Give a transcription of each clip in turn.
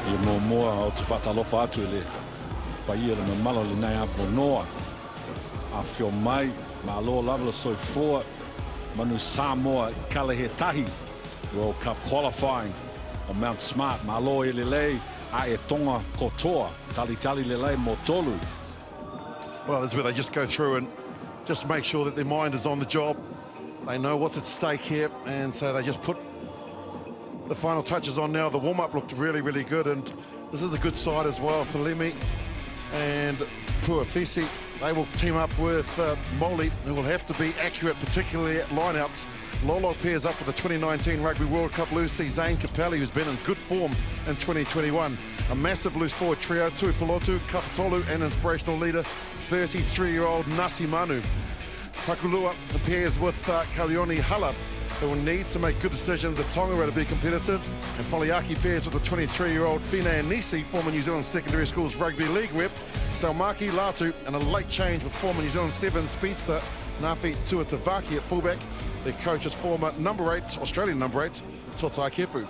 Ia moa o te whatalofa atu le paia le mamalo le nei apo noa. A whio mai, ma aloa lavela soi fua, Manu Samoa Kalahetahi World Cup qualifying on Mount Smart. Ma aloa i le lei, a e Tonga kotoa, tali le lei mo tolu. Well, that's where they just go through and just make sure that their mind is on the job. They know what's at stake here, and so they just put the final touches on now. The warm-up looked really, really good, and this is a good side as well for Lemi and Puafisi. They will team up with Moli, who will have to be accurate, particularly at lineouts. Lolo pairs up with the 2019 Rugby World Cup Lucy Zane Capelli, who's been in good form in 2021. A massive loose forward trio, Tuipulotu, Kapatolu, and inspirational leader, 33-year-old Nasi Manu. Takulua pairs with Kalioni Halab, who will need to make good decisions if Tonga are to be competitive. And Foliaki pairs with the 23-year-old Fine Nisi, former New Zealand Secondary Schools Rugby League rep, Salmaki Latu, and a late change with former New Zealand 7 speedster Nafi Tuatavaki at fullback. Their coach is former number 8, Australian number 8, Totai Kefu.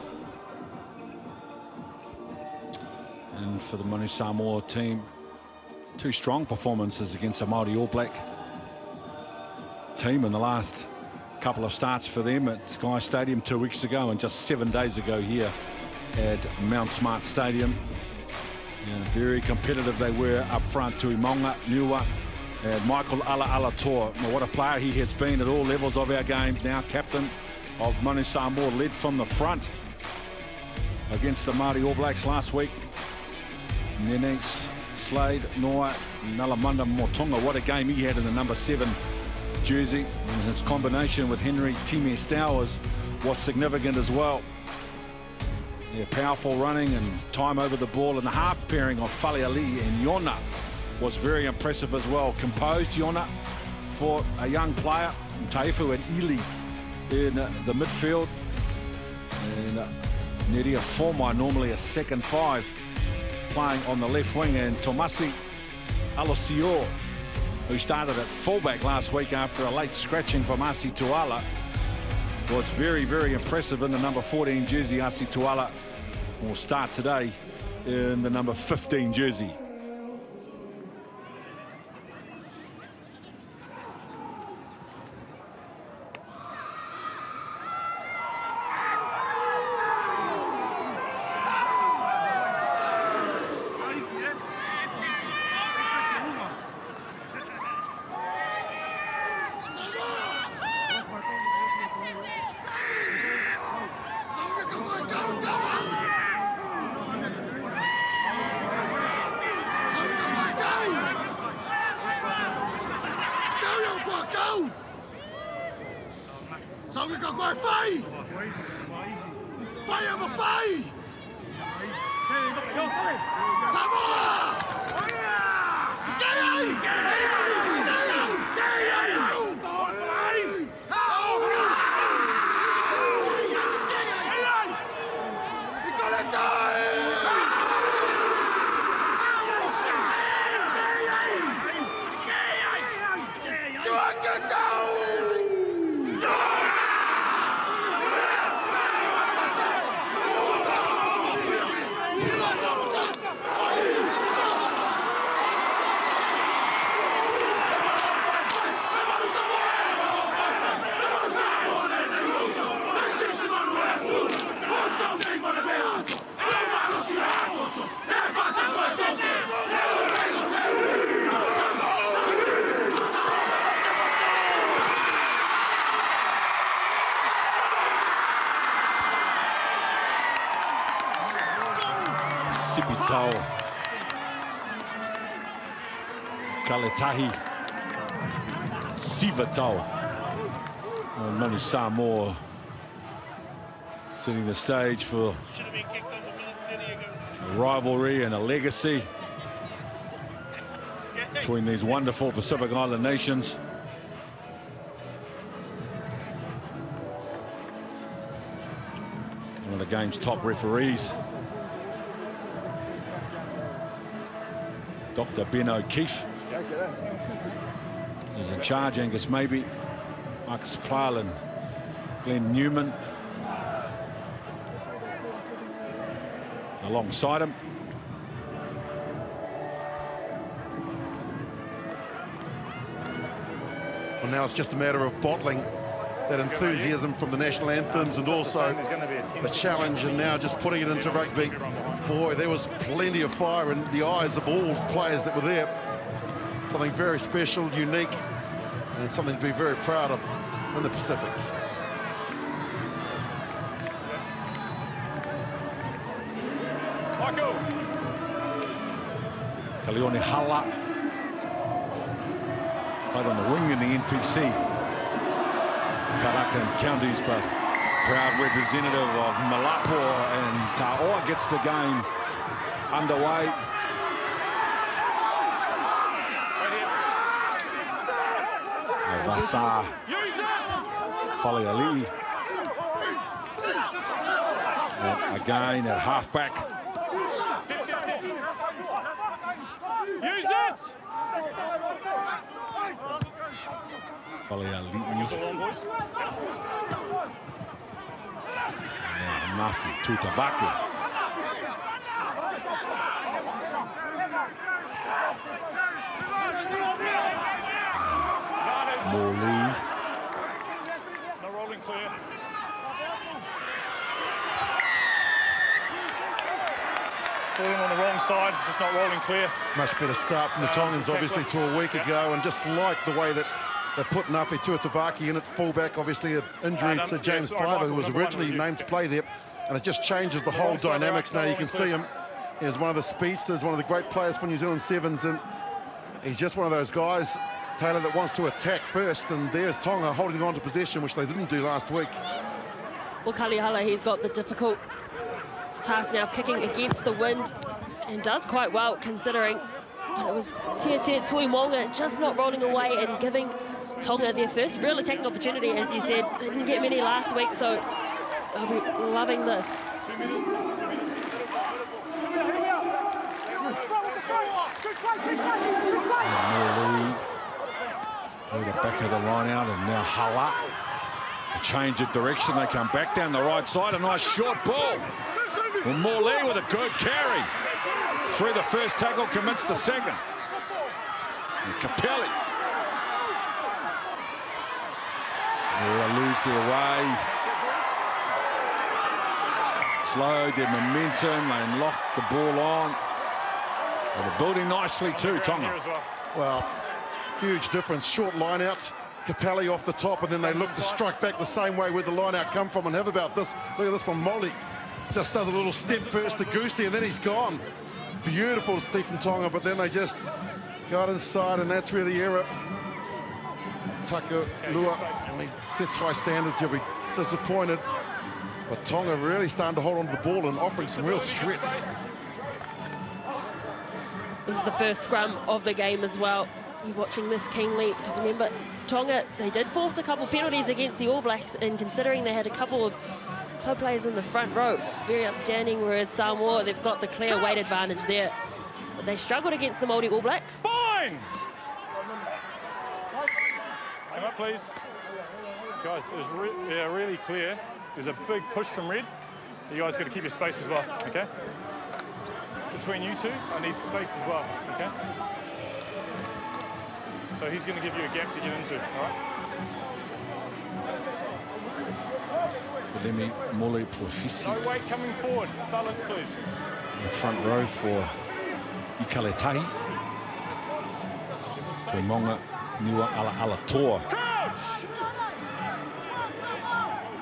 And for the Manu Samoa team, 2 strong performances against a Māori All Black team in the last couple of starts for them at Sky Stadium 2 weeks ago, and just 7 days ago here at Mount Smart Stadium. And very competitive they were up front. Tuimonga, Niua, and Michael Alatoa. What a player he has been at all levels of our game. Now captain of Manu Samoa, led from the front against the Māori All Blacks last week. Neneks, Slade, Noa, Nalamanda Motonga. What a game he had in the number 7 jersey, and his combination with Henry Time Stowers was significant as well. Yeah, powerful running and time over the ball, and the half pairing of Faleali and Yona was very impressive as well. Composed Yona for a young player, Taifu and Ili in the midfield, and Neria Formai, normally a second 5, playing on the left wing, and Tomasi Alosio, who started at fullback last week after a late scratching from Asi Tuala, was very, very impressive in the number 14 jersey. Asi Tuala will start today in the number 15 jersey. Sipitao, Kaletahi, Sivatao, and Manu Samoa setting the stage for a rivalry and a legacy between these wonderful Pacific Island nations. One of the game's top referees, Dr. Ben O'Keefe, is in charge. Angus Maybe, Marcus Plarlin, Glenn Newman, alongside him. Well, now it's just a matter of bottling that enthusiasm from the national anthems and also the challenge, and now just putting it into rugby. Boy, there was plenty of fire in the eyes of all players that were there. Something very special, unique, and something to be very proud of in the Pacific. Kalione Hala played on the wing in the NPC. Karakan counties, but proud representative of Malapo, and Taoa gets the game underway. Vasa Faliali again at halfback. Use it! Faliali. Nafi Tutavaki. Morley. No rolling clear. Falling on the wrong side, just not rolling clear. Much better start from the Tongans, obviously, to a week ago, and just like the way that they put Nafi Tuatavaki in at fullback, obviously an injury to James Piver, who was originally named to play there, and it just changes the whole dynamics. Now you can see him. He's one of the speedsters, one of the great players for New Zealand Sevens, and he's just one of those guys, Taylor, that wants to attack first, and there's Tonga holding on to possession, which they didn't do last week. Well, Kalihala, he's got the difficult task now of kicking against the wind, and does quite well considering. But it was Tia Tuimonga just not rolling away and giving Tonga their first real attacking opportunity. As you said, they didn't get many last week, so they'll be loving this. 2 minutes. Morley. The back of the line out, and now Hala. A change of direction, they come back down the right side. A nice short ball. Well, Morley with a good carry. Through the first tackle, commits the second. And Capelli. Oh, they lose their way. Slowed their momentum, they locked the ball on. Well, they're building nicely too, Tonga. Well, huge difference. Short line out, Capelli off the top, and then they look to strike back the same way where the line out come from. And have about this. Look at this from Molly. Just does a little step first to Goosey, and then he's gone. Beautiful to see from Tonga, but then they just got inside, and that's where the error. Tucker Lua, and he sets high standards, he'll be disappointed. But Tonga really starting to hold on to the ball and offering some real threats. This is the first scrum of the game as well. You're watching this keenly, because remember, Tonga, they did force a couple penalties against the All Blacks, and considering they had a couple of players in the front row, very outstanding, whereas Samoa, they've got the clear weight advantage there. But they struggled against the Māori All Blacks. Fine! Come up, please. Guys, there's really clear. There's a big push from Red. You guys got to keep your space as well, okay? Between you two, I need space as well, okay? So he's going to give you a gap to get into, all right? Lemi Mole Profisi. No weight coming forward. Balance, please. The front row for Ikaletahi. Tuimonga Niwa Ala Toa.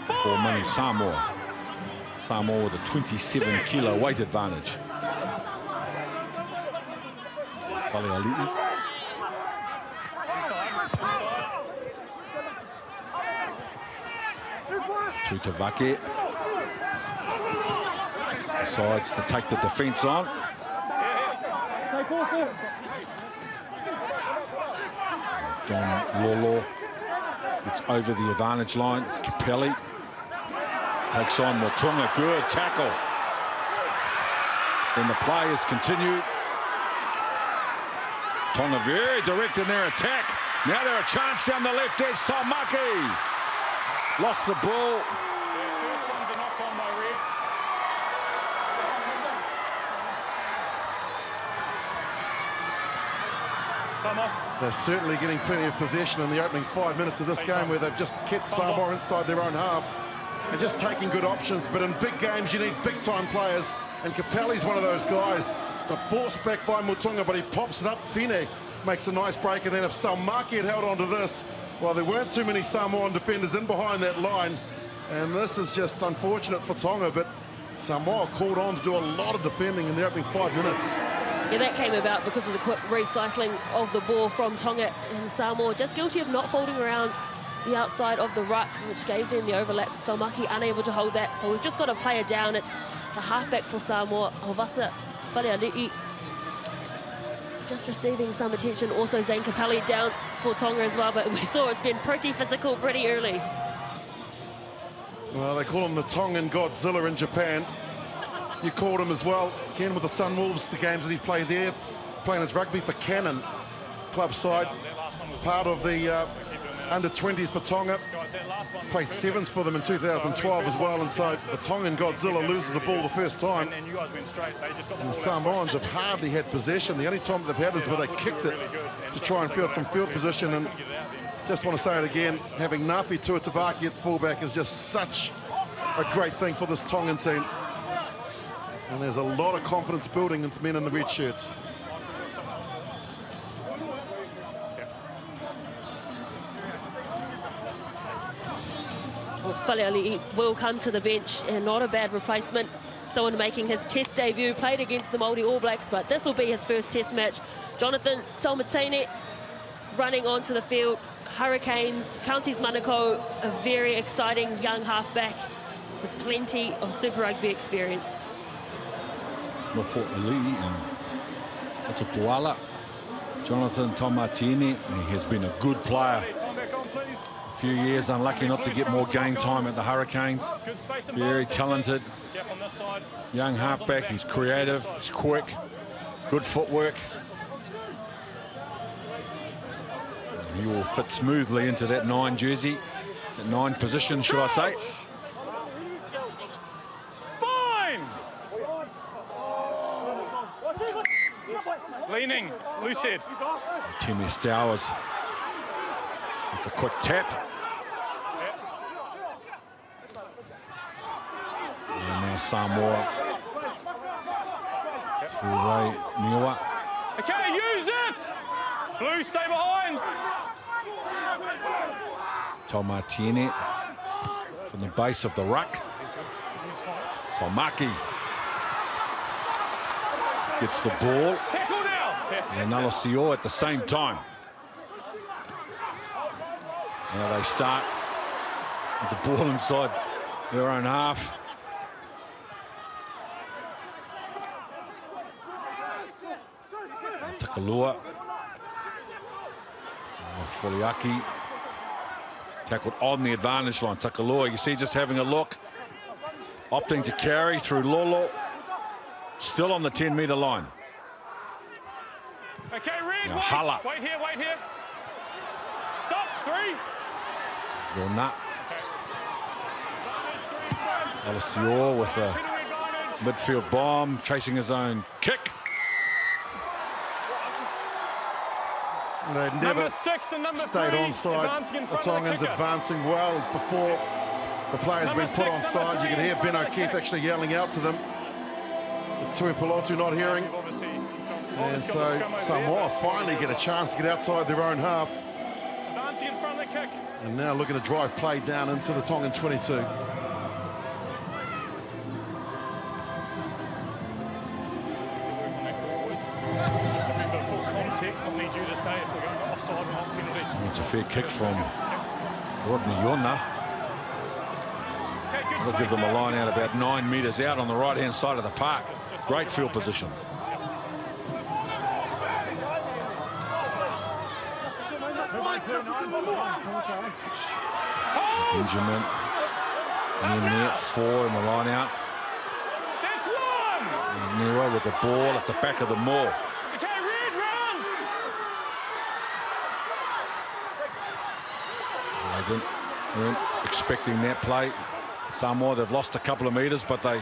For Manu Samoa. Samoa with a 27-kilo weight advantage. Faliali'i. Tutavake decides to take the defence on. Don Lolo gets over the advantage line. Capelli takes on Motunga. Good tackle. Then the play is continued. Tonga very direct in their attack. Now they're a chance down the left edge. Salmaki lost the ball. First one's a knock on by Red. Time off. They're certainly getting plenty of possession in the opening 5 minutes of this game, where they've just kept Samoa inside their own half and just taking good options. But in big games, you need big-time players, and Capelli's one of those guys. Got forced back by Mutunga, but he pops it up. Fine makes a nice break, and then if Saumaki had held on to this, well, there weren't too many Samoan defenders in behind that line, and this is just unfortunate for Tonga, but Samoa called on to do a lot of defending in the opening 5 minutes. Yeah, that came about because of the quick recycling of the ball from Tonga, and Samoa just guilty of not folding around the outside of the ruck, which gave them the overlap. Saumaki unable to hold that, but we've just got a player down. It's the halfback for Samoa, Ovasa Faleali'i, just receiving some attention. Also Zane Capelli down for Tonga as well, but we saw it's been pretty physical pretty early. Well, they call him the Tongan Godzilla in Japan. You called him as well, again with the Sunwolves, the games that he played there, playing his rugby for Cannon club side, part of the under-20s for Tonga, played sevens for them in 2012 as well, and so the Tongan Godzilla loses the ball the first time, and the Samoans have hardly had possession. The only time that they've had is where they kicked it to try and field some field position, and just want to say it again, having Nafi Tuatavaki at fullback is just such a great thing for this Tongan team. And there's a lot of confidence building in the men in the red shirts. Well, Faleali'i will come to the bench, and not a bad replacement. Someone making his test debut, played against the Māori All Blacks, but this will be his first test match. Jonathan Taumatine running onto the field. Hurricanes, Counties Manukau, a very exciting young halfback with plenty of Super Rugby experience. Nofo Ali'i and Tatupuala. Jonathan Taumatine, he has been a good player. A few years unlucky not to get more game time at the Hurricanes. Very talented young halfback. He's creative, he's quick, good footwork. He will fit smoothly into that 9 jersey, that 9 position, should I say. Leaning, loose head. Timmy Stowers with a quick tap. And now Samoa through Ray Niwa. Okay, use it! Blue, stay behind. Taumatine from the base of the ruck. Saumaki gets the ball. Tackle now. And Nalasio at the same time. Now they start with the ball inside their own half. Takalua. Foliaki tackled on the advantage line. Takalua, you see, just having a look, opting to carry through Lolo, still on the 10-metre line. Okay, Red, Now, Hala. wait here, wait here. Stop, 3. Yona. Alessio with a midfield bomb, chasing his own kick. They never stayed onside. The Tongans advancing well before the players been put onside. You could hear Ben O'Keefe actually yelling out to them. The Tui Pelotu not hearing. And so Samoa finally get a chance to get outside their own half. And now looking to drive play down into the Tongan 22. It's a fair kick from Rodney Yona. They'll give them a line out about 9 metres out on the right-hand side of the park. Great field position. Benjamin in there, 4 in the line out. That's 1. And Nero with the ball at the back of the maul. Okay, Red, round. They weren't expecting that play. Samoa, they've lost a couple of metres, but they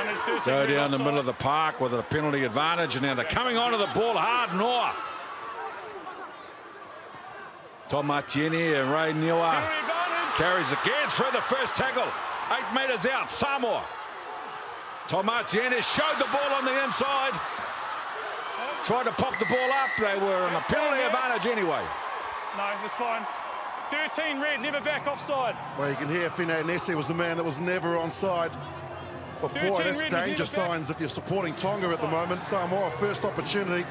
advantage. 13 go red down the offside. middle of the park with a penalty advantage, and now they're coming onto the ball hard. Noah. Tomatieni and Ray Niwa Penalty advantage. carries again through the first tackle. 8 metres out, Samoa. Tomatieni showed the ball on the inside. Tried to pop the ball up. They were in a penalty advantage anyway. No, that's fine. 13 red, never back offside. Well, you can hear Fine Nese was the man that was never onside. But boy, 13 that's red, danger is never back. signs if you're supporting Tonga at the moment. Samoa, first opportunity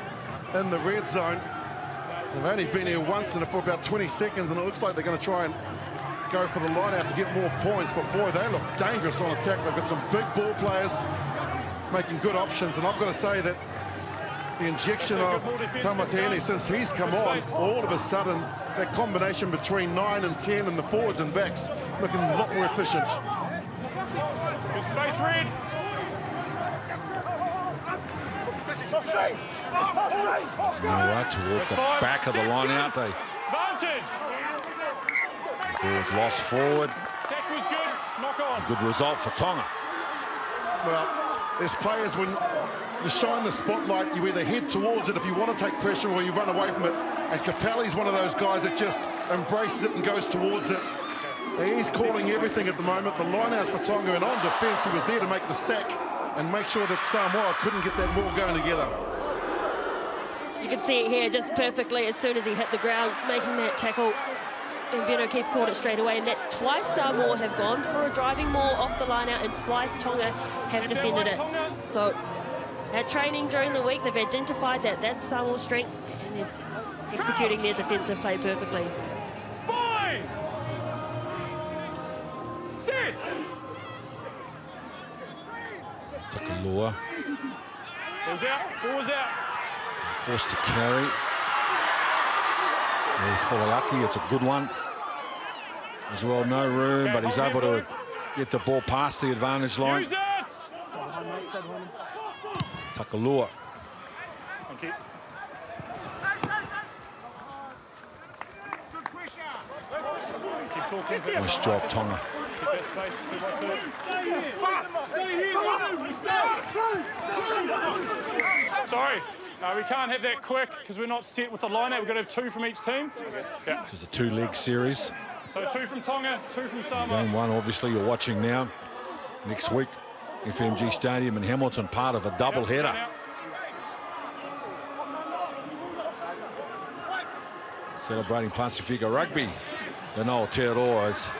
in the red zone. They've only been here once and for about 20 seconds, and it looks like they're going to try and go for the line out to get more points. But boy, they look dangerous on attack. They've got some big ball players making good options, and I've got to say that the injection of Tamateni, since he's come on, all of a sudden that combination between 9 and 10 and the forwards and backs looking a lot more efficient. Good space, red. Noah towards the back of the line out. They Advantage. ball was lost forward. Tackle was good. Knock on. Good result for Tonga. Well, there's players when you shine the spotlight, you either head towards it if you want to take pressure or you run away from it. And Capelli's one of those guys that just embraces it and goes towards it. He's calling everything at the moment. The lineouts for Tonga, and on defence, he was there to make the sack and make sure that Samoa couldn't get that ball going together. You can see it here just perfectly as soon as he hit the ground, making that tackle. And Ben O'Keefe caught it straight away, and that's twice Samoa have gone for a driving maul off the line out, and twice Tonga have defended it. So at training during the week, they've identified that that's Samoa's strength, and they're executing their defensive play perfectly. Boys! Sit! Takalua Ball's out. Ball's out. forced to carry. Fulaiaki, it's a good one. As well, no room, but he's able to get the ball past the advantage line. Use it! Takalua. Thank you. Keep talking. Nice job, Tonga. Keep that space. 2 by 2. Sorry. No, we can't have that quick because we're not set with the line-out. We've got to have 2 from each team. Yeah. This is a 2-leg series. So 2 from Tonga, 2 from Samoa. Game 1, obviously, you're watching now. Next week, FMG Stadium in Hamilton, part of a double-header. Celebrating Pacifica Rugby. In Aotearoa's.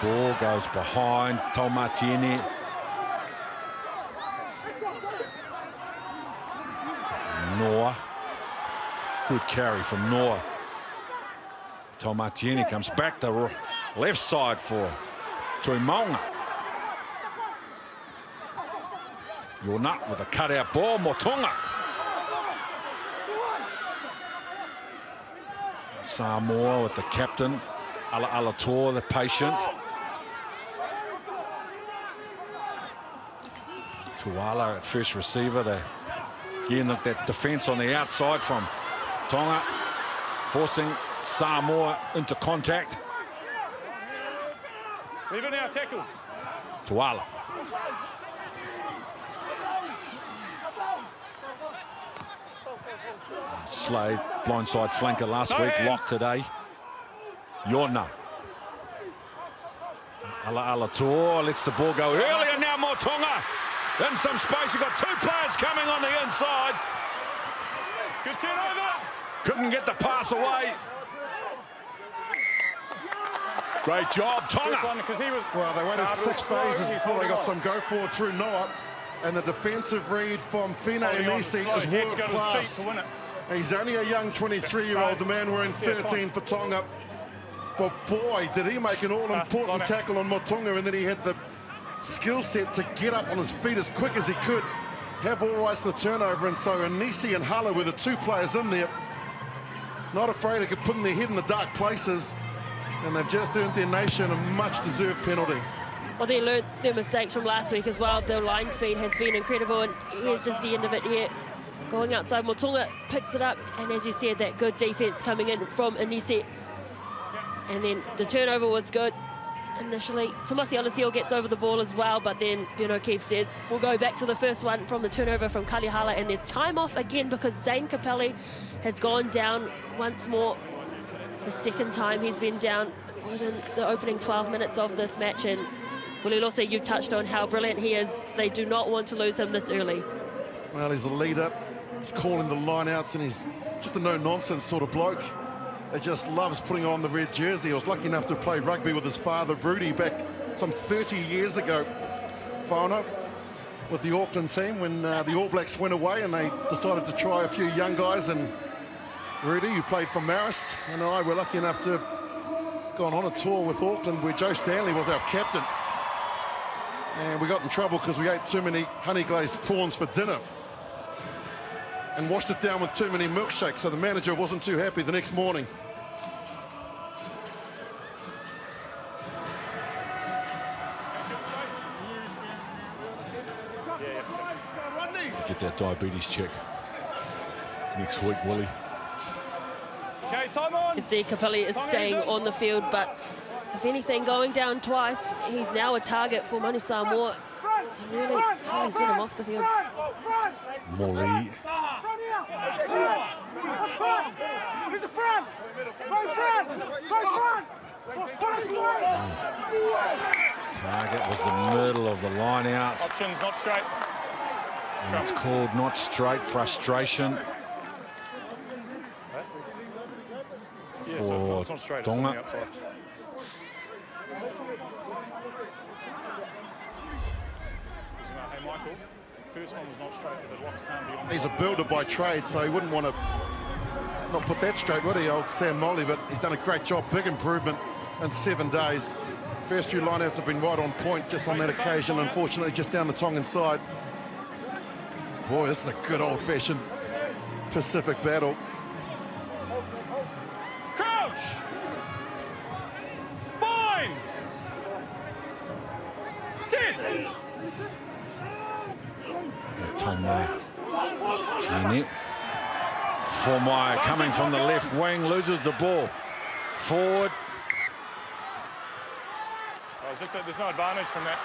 Ball goes behind Tomatieni. Noah. Good carry from Noah. Tomatieni comes back to left side for Tuimaunga. Yornut with a cutout ball. Motonga. Samoa with the captain. Alatoa, the patient. Tuala at first receiver. They again look that defence on the outside from Tonga, forcing Samoa into contact. Leave it now, tackle. Tuala. Slade, blindside flanker last week, locked today. Yorna. Alatoa lets the ball go earlier now, Motonga. In some space, you've got 2 players coming on the inside. Good turnover. Couldn't get the pass away. Great job, Tonga. Well, they waited 6 phases before they got some go forward through Noah, and the defensive read from Fine Nisi is world class. He's only a young 23-year-old, the man wearing 13 for Tonga. But boy, did he make an all-important tackle on Motonga, and then he had the skill set to get up on his feet as quick as he could, have all rights to the turnover. And so Anisi and Hala were the 2 players in there, not afraid of putting their head in the dark places, and they've just earned their nation a much-deserved penalty. Well, they learned their mistakes from last week as well. Their line speed has been incredible, and here's just the end of it here. Going outside, Motonga picks it up, and as you said, that good defense coming in from Anisi. And then the turnover was good, initially. Tomasi Alisio gets over the ball as well, but then Ben O'Keefe says, we'll go back to the first one from the turnover from Kalihala, and there's time off again because Zane Capelli has gone down once more. It's the second time he's been down within the opening 12 minutes of this match, and Wililose, you touched on how brilliant he is. They do not want to lose him this early. Well, he's a leader. He's calling the line-outs, and he's just a no-nonsense sort of bloke. He just loves putting on the red jersey. He was lucky enough to play rugby with his father, Rudy, back some 30 years ago, Whānau, with the Auckland team when the All Blacks went away and they decided to try a few young guys. And Rudy, who played for Marist, and I were lucky enough to have gone on a tour with Auckland where Joe Stanley was our captain. And we got in trouble because we ate too many honey-glazed prawns for dinner and washed it down with too many milkshakes, so the manager wasn't too happy the next morning. Get that diabetes check next week, Willie. Okay, time on. You can see Capelli is staying on the field, but if anything, going down twice, he's now a target for Manu Samoa to really try and get him off the field. Morley. Who's the front? Go front! Go front! Target was the middle of the line out. Options not straight. And it's called not straight, frustration. Yeah, so it's not straight, it's on the outside. Hey, Michael, first one was not straight, but the locks can't be on. He's a builder by trade, so he wouldn't want to not put that straight, would he, old Sam Molly? But he's done a great job, big improvement in 7 days. First few lineouts have been right on point just on that occasion, unfortunately, just down the Tongan side. Boy, this is a good old-fashioned Pacific battle. Crouch! Bind! Sit! Tonga. Tini. Formai coming from the left wing, loses the ball. Forward. Oh, there's no advantage from that.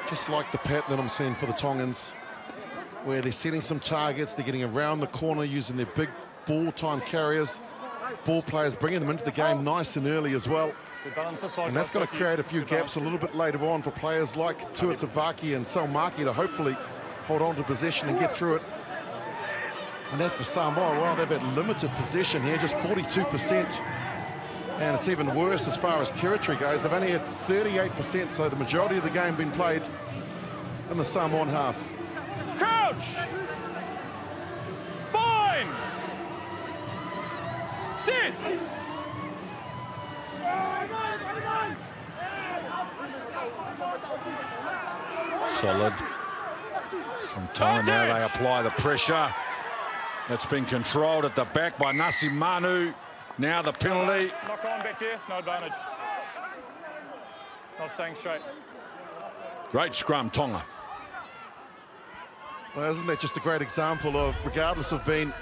Just like the pattern that I'm seeing for the Tongans, where they're setting some targets, they're getting around the corner using their big ball time carriers, ball players, bringing them into the game nice and early as well. And that's going to create a few gaps a little bit later on for players like Tuatavaki and Salmaki to hopefully hold on to possession and get through it. And as for Samoa, well, they've had limited possession here, just 42%. And it's even worse as far as territory goes. They've only had 38%, so the majority of the game been played in the Samoan half. Crouch! Bind! Sit! Solid. From Tonga now they apply the pressure. That's been controlled at the back by Nasi Manu. Now the penalty. Knock on back there, no advantage. Not staying straight. Great scrum, Tonga. Well, isn't that just a great example of, regardless of being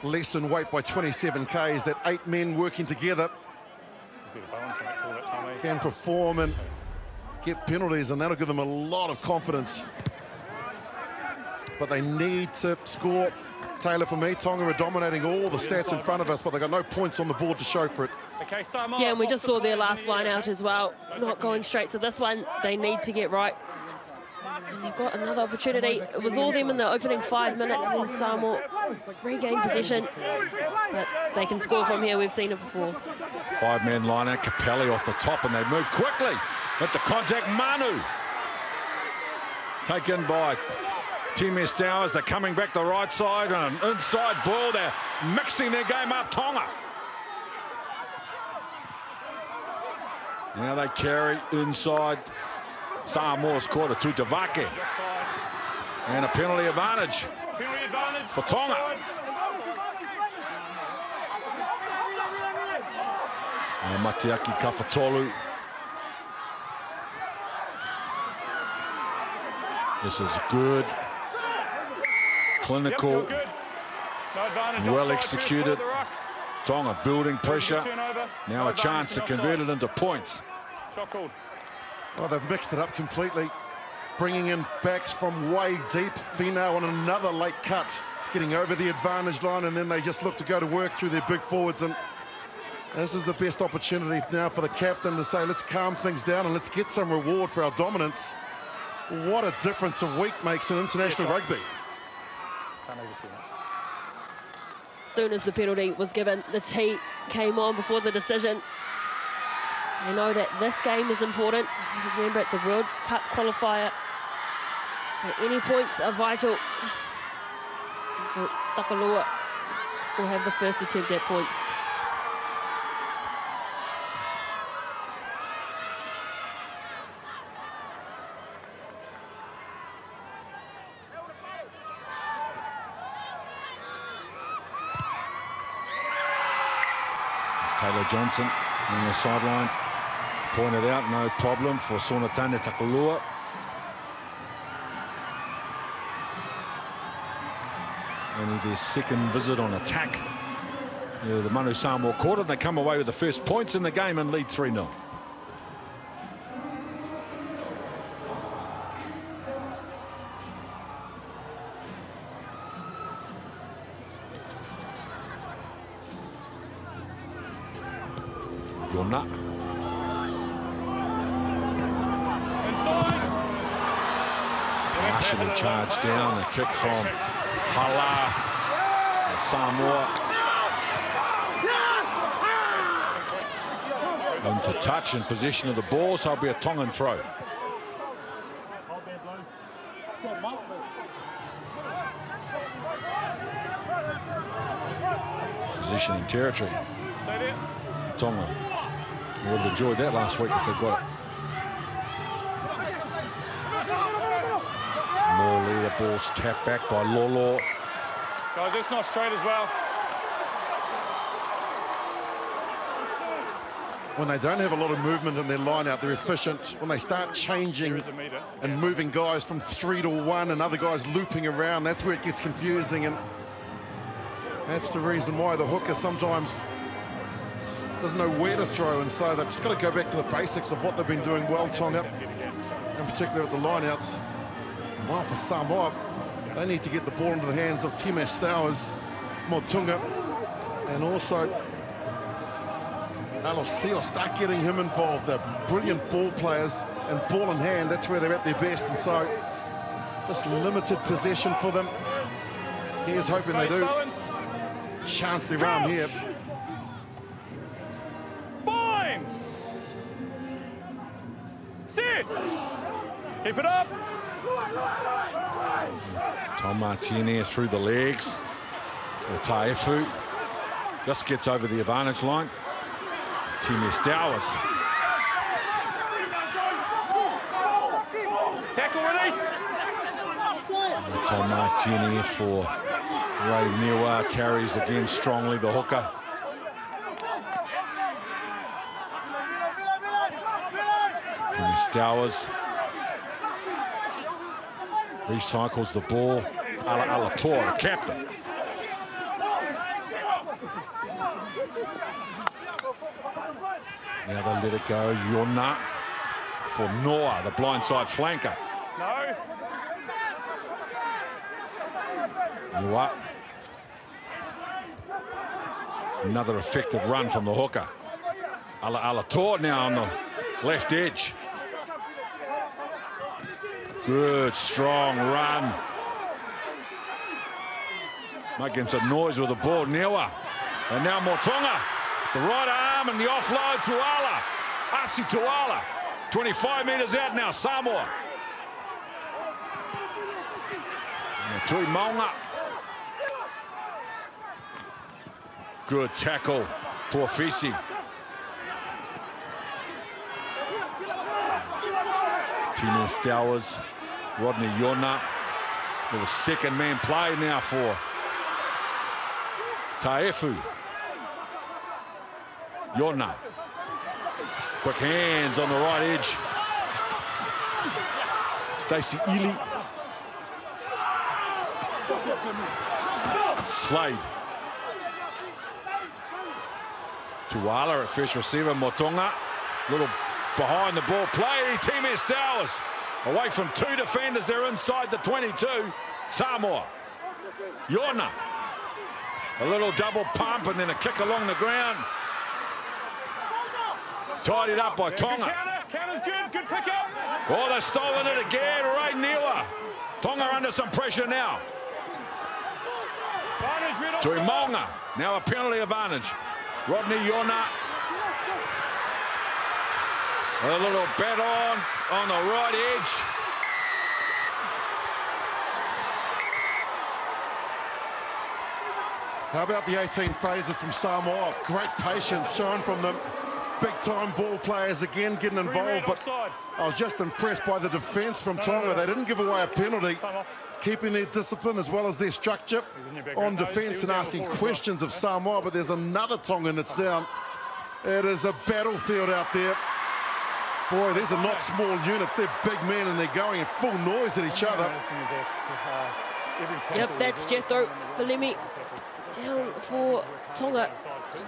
less in weight by 27 Ks, that 8 men working together can perform and get penalties, and that'll give them a lot of confidence. But they need to score. Taylor, for me, Tonga are dominating all the stats in front of us, but they've got no points on the board to show for it. Okay, Samoa, Yeah, and we just saw their last line out as well, not going straight. So this one, they need to get right. And they've got another opportunity. It was all them in the opening 5 minutes, and then Samoa regain possession. But they can score from here. We've seen it before. 5-man line out, Capelli off the top, and they move quickly. At the contact, Manu. Taken by Team Estowers. They're coming back the right side, and an inside ball. They're mixing their game up, Tonga. Now they carry inside. Samoa's caught a Tuatavaki. And a penalty advantage for Tonga. And Matiaki Kafatolu This is good, clinical, Yep, good. No advantage well offside, executed. first ball, the ruck. Tonga building pressure. Turnover. Now No a chance to advantage convert offside. it into points. Shot called. Well, they've mixed it up completely, bringing in backs from way deep. Finau on another late cut, getting over the advantage line, and then they just look to go to work through their big forwards. And this is the best opportunity now for the captain to say, let's calm things down and let's get some reward for our dominance. What a difference a week makes in international rugby. Can't overspin it. As soon as the penalty was given, the tee came on before the decision. They know that this game is important, because remember, it's a World Cup qualifier, so any points are vital. And so Takalua will have the first attempt at points. Taylor Johnson on the sideline. Pointed out, no problem for Sonatane Takalua. Only their second visit on attack. The Manu Samoa quarter, they come away with the first points in the game and lead 3-0. Yona. Inside. Partially charged down, a kick from Hala at Samoa. Into touch and possession of the ball, so it'll be a Tongan throw. Position and territory. Stay there. Tonga would have enjoyed that last week if they got it. More leader balls tapped back by Lolo. Guys, that's not straight as well. When they don't have a lot of movement in their line out, they're efficient. When they start changing There is a meter. and moving guys from 3 to 1 and other guys looping around, that's where it gets confusing. And that's the reason why the hooker sometimes doesn't know where to throw, and so they've just got to go back to the basics of what they've been doing well, Tonga, in particular at the lineouts. Well, for Samoa, they need to get the ball into the hands of Time Stowers, Motunga, and also Alosio. Start getting him involved. They're brilliant ball players, and ball in hand, that's where they're at their best, and so just limited possession for them. Here's hoping they Space do balance. chance their arm here. Binds. Sit. Keep it up. Tom Martinet through the legs for Taefu. Just gets over the advantage line. Time Stowers. Tackle release. Tom Martinet for Ray Niwa, carries again strongly the hooker. Time Stowers recycles the ball. Alator, the captain. Now they let it go. Yona for Noah, the blindside flanker. No. Noah. Another effective run from the hooker. Alator now on the left edge. Good, strong run. Making some noise with the ball. Niwa. And now Motonga. The right arm and the offload. Tuala. Asi Tuala. 25 metres out now, Samoa. Tui Maunga. Good tackle. Porfisi. Time Stowers. Rodney Yona. Little second man play now for Taefu. Yona. Quick hands on the right edge. Stacey Ely Slade. Tuala at first receiver, Motonga. Little behind the ball play. Team Estowers away from 2 defenders. They're inside the 22. Samoa. Yorna. A little double pump and then a kick along the ground. Tidied up by Tonga. Counter's good. Good pick up. Oh, they've stolen it again. Ray Niwa. Tonga under some pressure now. Tuimonga. Now a penalty advantage. Rodney Yorna. A little bat on the right edge. How about the 18 phases from Samoa? Great patience shown from them. Big-time ball players again getting involved, but I was just impressed by the defence from Tonga. They didn't give away a penalty, keeping their discipline as well as their structure on defence and asking questions of Samoa, but there's another Tongan that's down. It is a battlefield out there. Boy, these are not small units. They're big men and they're going at full noise at each other. Yep, that's Jethro Falemi down for Tonga.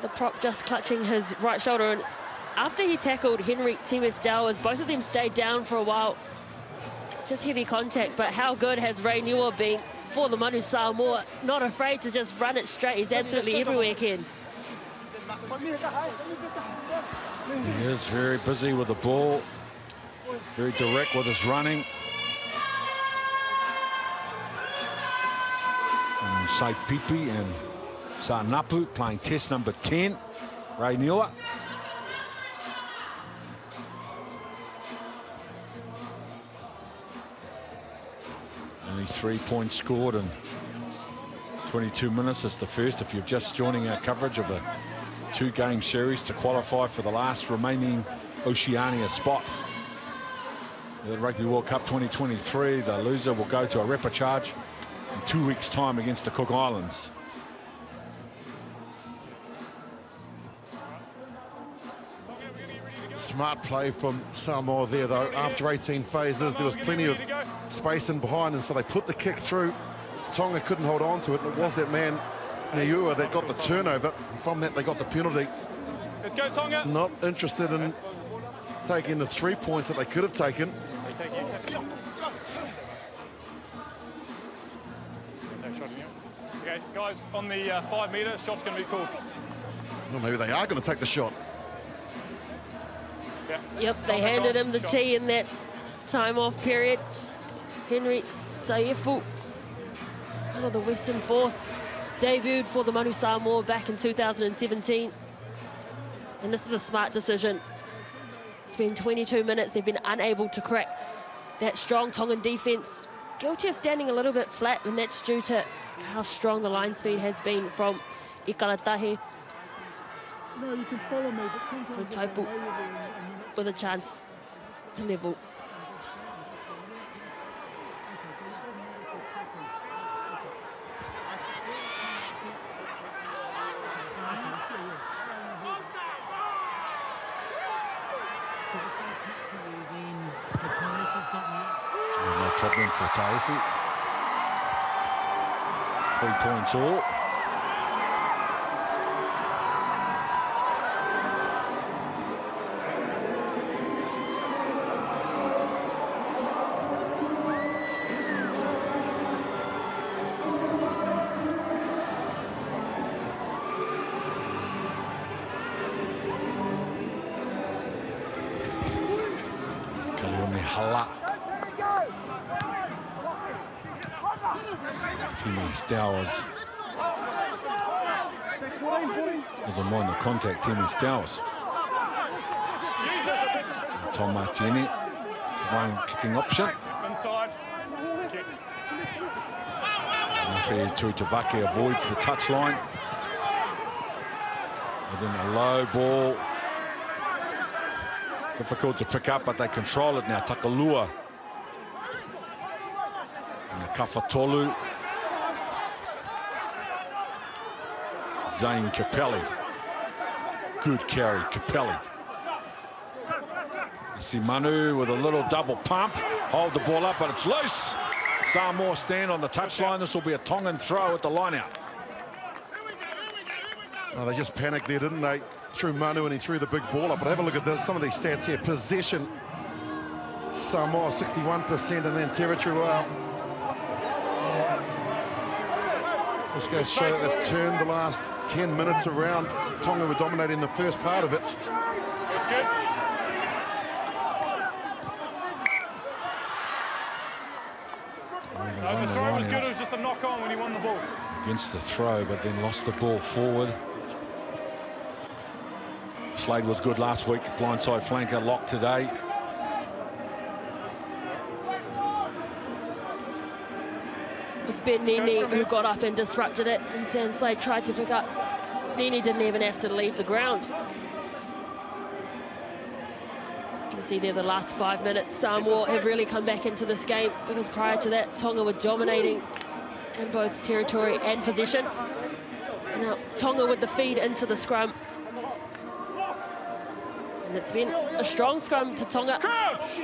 The prop just clutching his right shoulder, and after he tackled Henry Timestowers, both of them stayed down for a while. Just heavy contact, but how good has Ray Niwa been for the Manu Samoa? Not afraid to just run it straight. He's absolutely everywhere, Ken. He is very busy with the ball, very direct with his running. And Sai Pipi and Sanapu playing test number 10. Ray Niwa. Only 3 points scored in 22 minutes. It's the first, if you're just joining our coverage of a 2-game series to qualify for the last remaining Oceania spot. The Rugby World Cup 2023, the loser will go to a repechage in 2 weeks' time against the Cook Islands. Smart play from Samoa there, though. After 18 phases, there was plenty of space in behind, and so they put the kick through. Tonga couldn't hold on to it, and it was that man, Niua, that got the turnover. And from that, they got the penalty. Let's go, Tonga. Not interested in taking the 3 points that they could have taken. Okay, guys, on the 5 metre, shot's going to be cool. Well, maybe they are going to take the shot. Yeah. Yep, they handed him the tee in that time off period. Henry Saefu, one of the Western Force, debuted for the Manu Samoa back in 2017. And this is a smart decision. It's been 22 minutes. They've been unable to crack that strong Tongan defense. Guilty of standing a little bit flat, and that's due to how strong the line speed has been from Ikalatahi. No, you can follow me, but sometimes So Taipu with a chance to level. No problem for Taifu. 3 points all. Stowers doesn't mind the contact. Timmy Stowers. Tom Martini, one kicking option. Inside. Kick. Mafi Tuitavake avoids the touchline. And then a low ball. Difficult to pick up, but they control it now. Takalua. And Kafatolu. Zane Capelli. Good carry, Capelli. I see Manu with a little double pump. Hold the ball up, but it's loose. Samoa stand on the touchline. This will be a Tongan throw at the line-out. Oh, they just panicked there, didn't they? Threw Manu and he threw the big ball up. But have a look at this. Some of these stats here. Possession, Samoa 61%, and then territory, well, this goes to show that they've turned the last 10 minutes around. Tonga were dominating the first part of it. That's good. No, the throw was good. It was just a knock on when he won the ball. Against the throw, but then lost the ball forward. Slade was good last week. Blindside flanker locked today. It was Ben Nini who got up and disrupted it, and Sam Slade tried to pick up. Nini didn't even have to leave the ground. You can see there the last 5 minutes, Samoa have really come back into this game, because prior to that, Tonga were dominating in both territory and possession. Now, Tonga with the feed into the scrum. And it's been a strong scrum to Tonga. Crouch!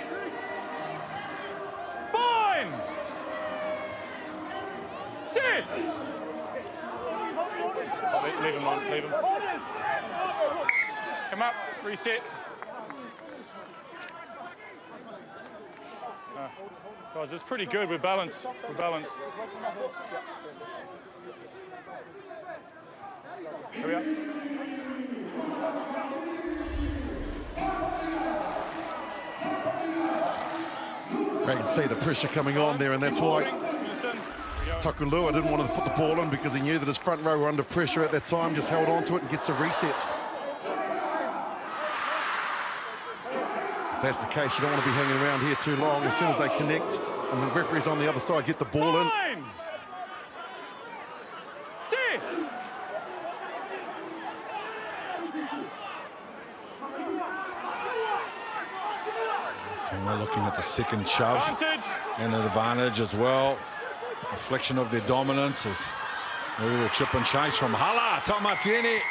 Bind! Sit! Oh, leave him on, leave him. Come up, reset. Guys, it's pretty good. We're balanced. We're balanced. Here we are. Great to see the pressure coming on there, and that's why Takulua didn't want to put the ball in, because he knew that his front row were under pressure at that time, just held on to it and gets a reset. If that's the case, you don't want to be hanging around here too long. As soon as they connect and the referees on the other side get the ball in. Sit! And we're looking at the second shove. Advantage. And an advantage as well. Reflection of their dominance is a little chip and chase from Hala Tamatieni.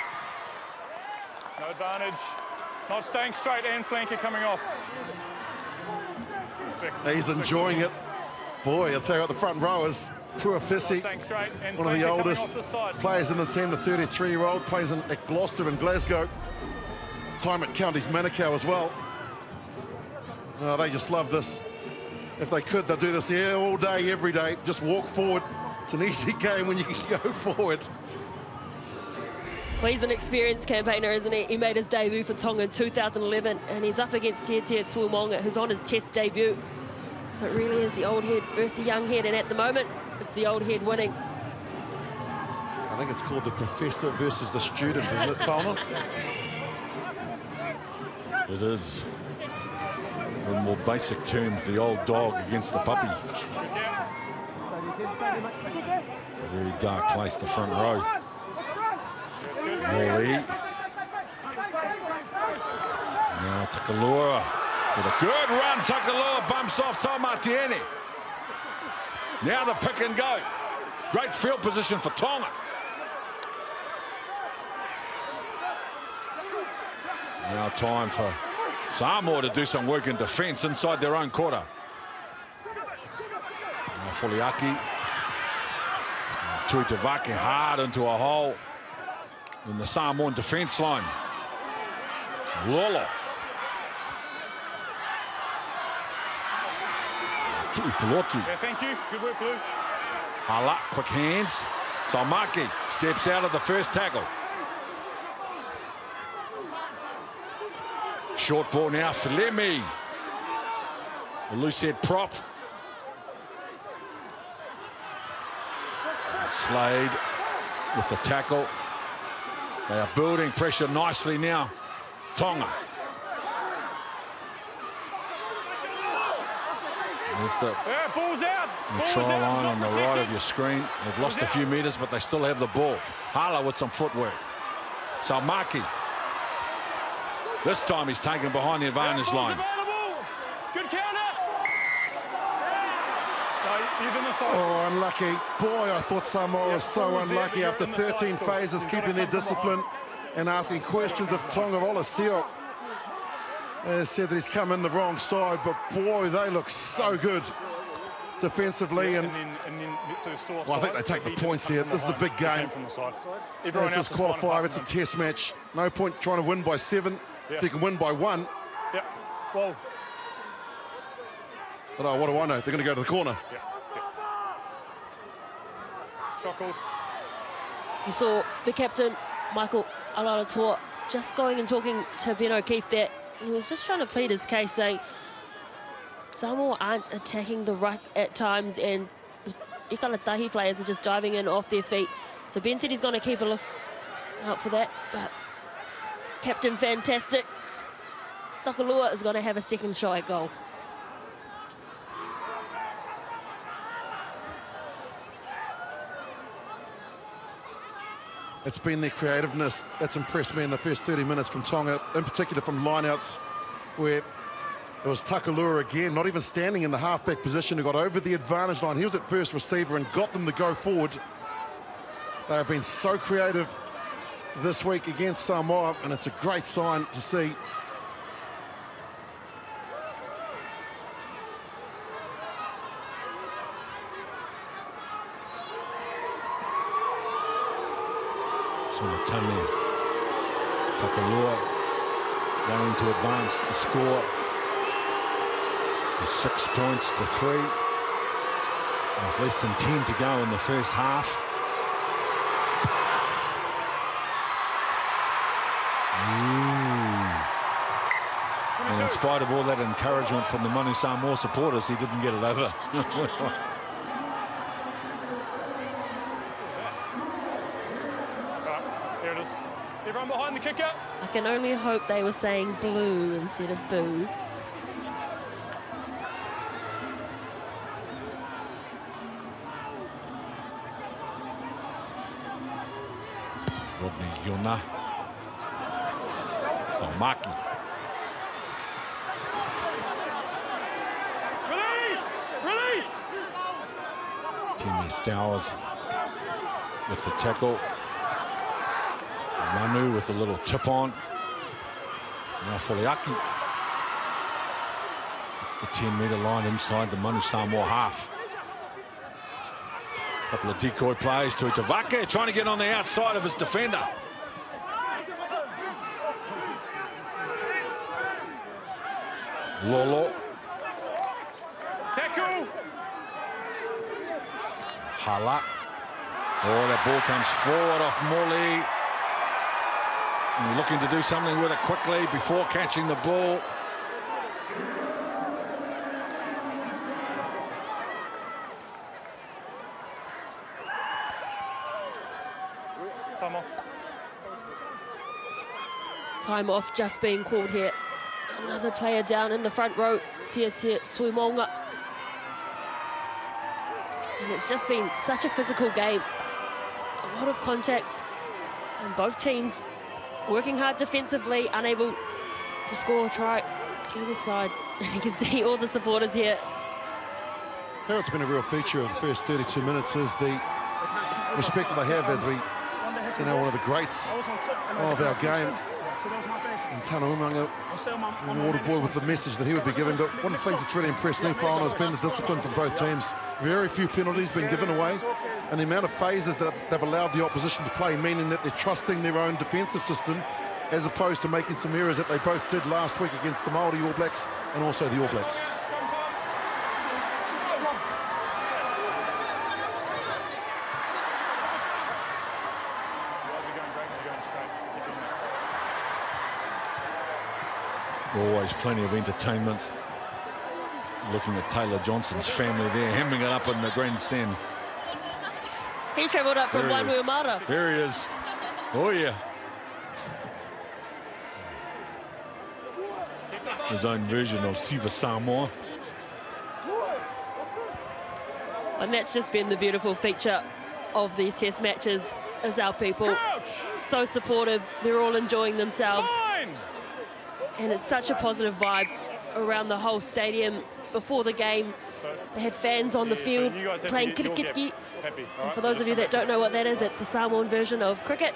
No advantage. Not staying straight and flanker coming off. He's enjoying it. Boy, I'll tell you what, the front rowers, Puafisi, one of the oldest players in the team, the 33-year-old, plays at Gloucester and Glasgow. Time at Counties Manukau as well. Oh, they just love this. If they could, they'll do this here all day, every day. Just walk forward. It's an easy game when you can go forward. Well, he's an experienced campaigner, isn't he? He made his debut for Tonga in 2011, and he's up against Tiatia Tuimonga, who's on his test debut. So it really is the old head versus the young head, and at the moment, it's the old head winning. I think it's called the professor versus the student, isn't it, Fauna? It is. In more basic terms, the old dog against the puppy. A very dark place, the front row. Morley. Now Takulua with a good run. Takulua bumps off Tamatieni. Now the pick and go. Great field position for Tonga. Now time for Samoa to do some work in defence inside their own quarter. Now Foliaki. Tuitavaki hard into a hole in the Samoan defence line. Lolo. Tuipolotu. Yeah, thank you. Good work, Blue. Hala, quick hands. Salmaki steps out of the first tackle. Short ball now for Lemi. A loose head prop. Slade with the tackle. They are building pressure nicely now. Tonga. There's the Ball's out. try line on the right of your screen. They've lost a few meters, but they still have the ball. Hala with some footwork. Salmaki. This time he's taken behind the advantage line. Good counter. Oh, unlucky. Boy, I thought Samoa was so unlucky after 13 phases, keeping their discipline and asking questions of Tonga. Olasio said that he's come in the wrong side, but boy, they look so good. defensively, and then sort of store well, I think they sides, take but the he points didn't here. come This is a from big behind, he game. came from the side. Everyone This is else was fine qualifier. apart It's a from him. test match. No point trying to win by 7. Yeah. If you can win by 1. Yeah. Well, But oh, what do I know? They're going to go to the corner. yeah. Shot called. You saw the captain, Michael Alalatua, just going and talking to Ben O'Keefe there. He was just trying to plead his case, saying Samoa aren't attacking the ruck at times, and Ikalatahi players are just diving in off their feet. So Ben said he's going to keep a look out for that, but captain fantastic. Takalua is going to have a second shot at goal. It's been their creativeness that's impressed me in the first 30 minutes from Tonga, in particular from lineouts, where it was Takalua again, not even standing in the halfback position, who got over the advantage line. He was at first receiver and got them to go forward. They have been so creative this week against Samoa, and it's a great sign to see. Sumatani, Takalua wanting to advance the score. 6 points to 3. With less than 10 to go in the first half. And in spite of all that encouragement from the Manu Samoa supporters, he didn't get it over. Here it is. Everyone behind the kicker. I can only hope they were saying blue instead of boo. Rodney Yona. So Maki. Release! Release! Timmy Stowers with the tackle. Manu with a little tip on. Now Foliaki. It's the 10-metre line inside the Manu Samoa half. Couple of decoy plays to Itavake, trying to get on the outside of his defender. Lolo. Tackle! Hala. Oh, that ball comes forward off Morley. And looking to do something with it quickly before catching the ball. Time off. Time off just being called here. Another player down in the front row, Tia Tuimonga. And it's just been such a physical game. A lot of contact, and both teams working hard defensively, unable to score a try either side. You can see all the supporters here. What's been a real feature of the first 32 minutes is the respect that they have as we see now one of the greats of our game. And Tana Umaga, the water boy, with the message that he would be giving. But one of the things that's really impressed me, Whānau, has been the discipline from both teams. Very few penalties been given away, and the amount of phases that they've allowed the opposition to play, meaning that they're trusting their own defensive system as opposed to making some errors that they both did last week against the Māori All Blacks and also the All Blacks. Always plenty of entertainment. Looking at Taylor Johnson's family there, hemming it up in the grandstand. He travelled up from There he is. Wainuiomata. There he is. Oh, yeah. His own version of Siva Samoa. And that's just been the beautiful feature of these test matches, is our people so supportive. They're all enjoying themselves. Lines! And it's such a positive vibe around the whole stadium. Before the game, they had fans on the field you guys have playing to get your kirikiki. Happy. And for those of you that don't know what that is, it's the Samoan version of cricket.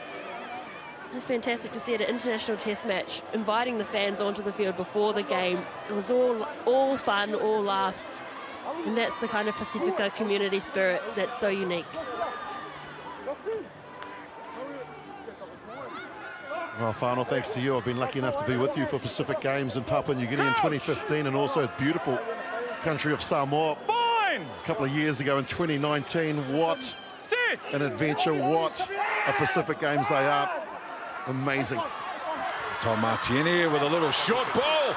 It's fantastic to see at an international test match, inviting the fans onto the field before the game. It was all fun, all laughs. And that's the kind of Pacifica community spirit that's so unique. Well, Whanau, thanks to you. I've been lucky enough to be with you for Pacific Games in Papua New Guinea in 2015 and also beautiful country of Samoa a couple of years ago in 2019. What an adventure, what a Pacific Games they are. Amazing. Taumatiene with a little short ball,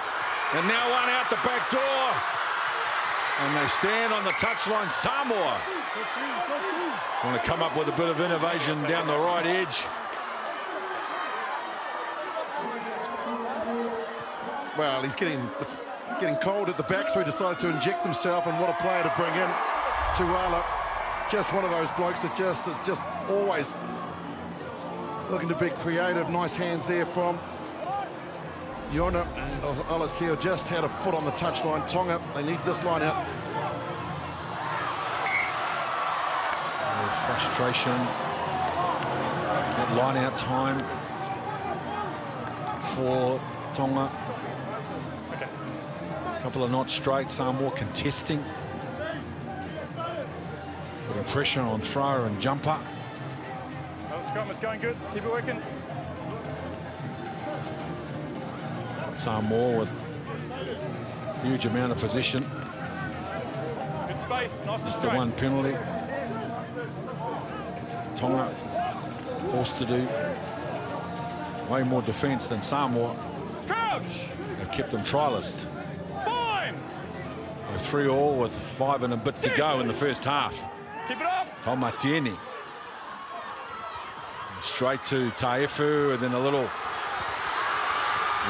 and now one out the back door. And they stand on the touchline. Samoa want to come up with a bit of innovation down the right edge. Well, he's getting cold at the back, so he decided to inject himself, and what a player to bring in. Tuala, just one of those blokes that is just always looking to be creative. Nice hands there from Yona, and Alasio just had a foot on the touchline. Tonga, they need this line out. Frustration. That line out time for Tonga. A couple of knots straight. Samoa contesting. Putting pressure on thrower and jumper. Well, the scrum is going good. Keep it working. Samoa with huge amount of possession. Good space. Nice and Just straight. the one penalty. Tonga forced to do way more defence than Samoa. Crouch. They've kept them trialist. Bind. 3-3 with 5 and a bit to go in the first half. Keep it up. Taumatiene. Straight to Taefu, and then a little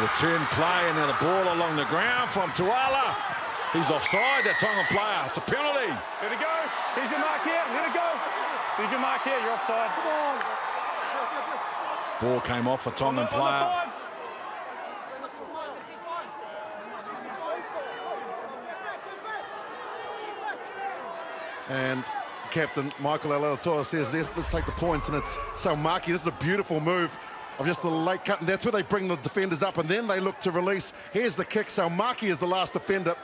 return play, and now the ball along the ground from Tuala. He's offside, that Tongan player. It's a penalty. Let it go. Here's your mark here. Let it go. Here's your mark here. You're offside. Ball came off a Tongan player. And captain Michael Alatoa says, let's take the points, and it's Saumaki. This is a beautiful move of just the late cut, and that's where they bring the defenders up, and then they look to release. Here's the kick. Saumaki is the last defender,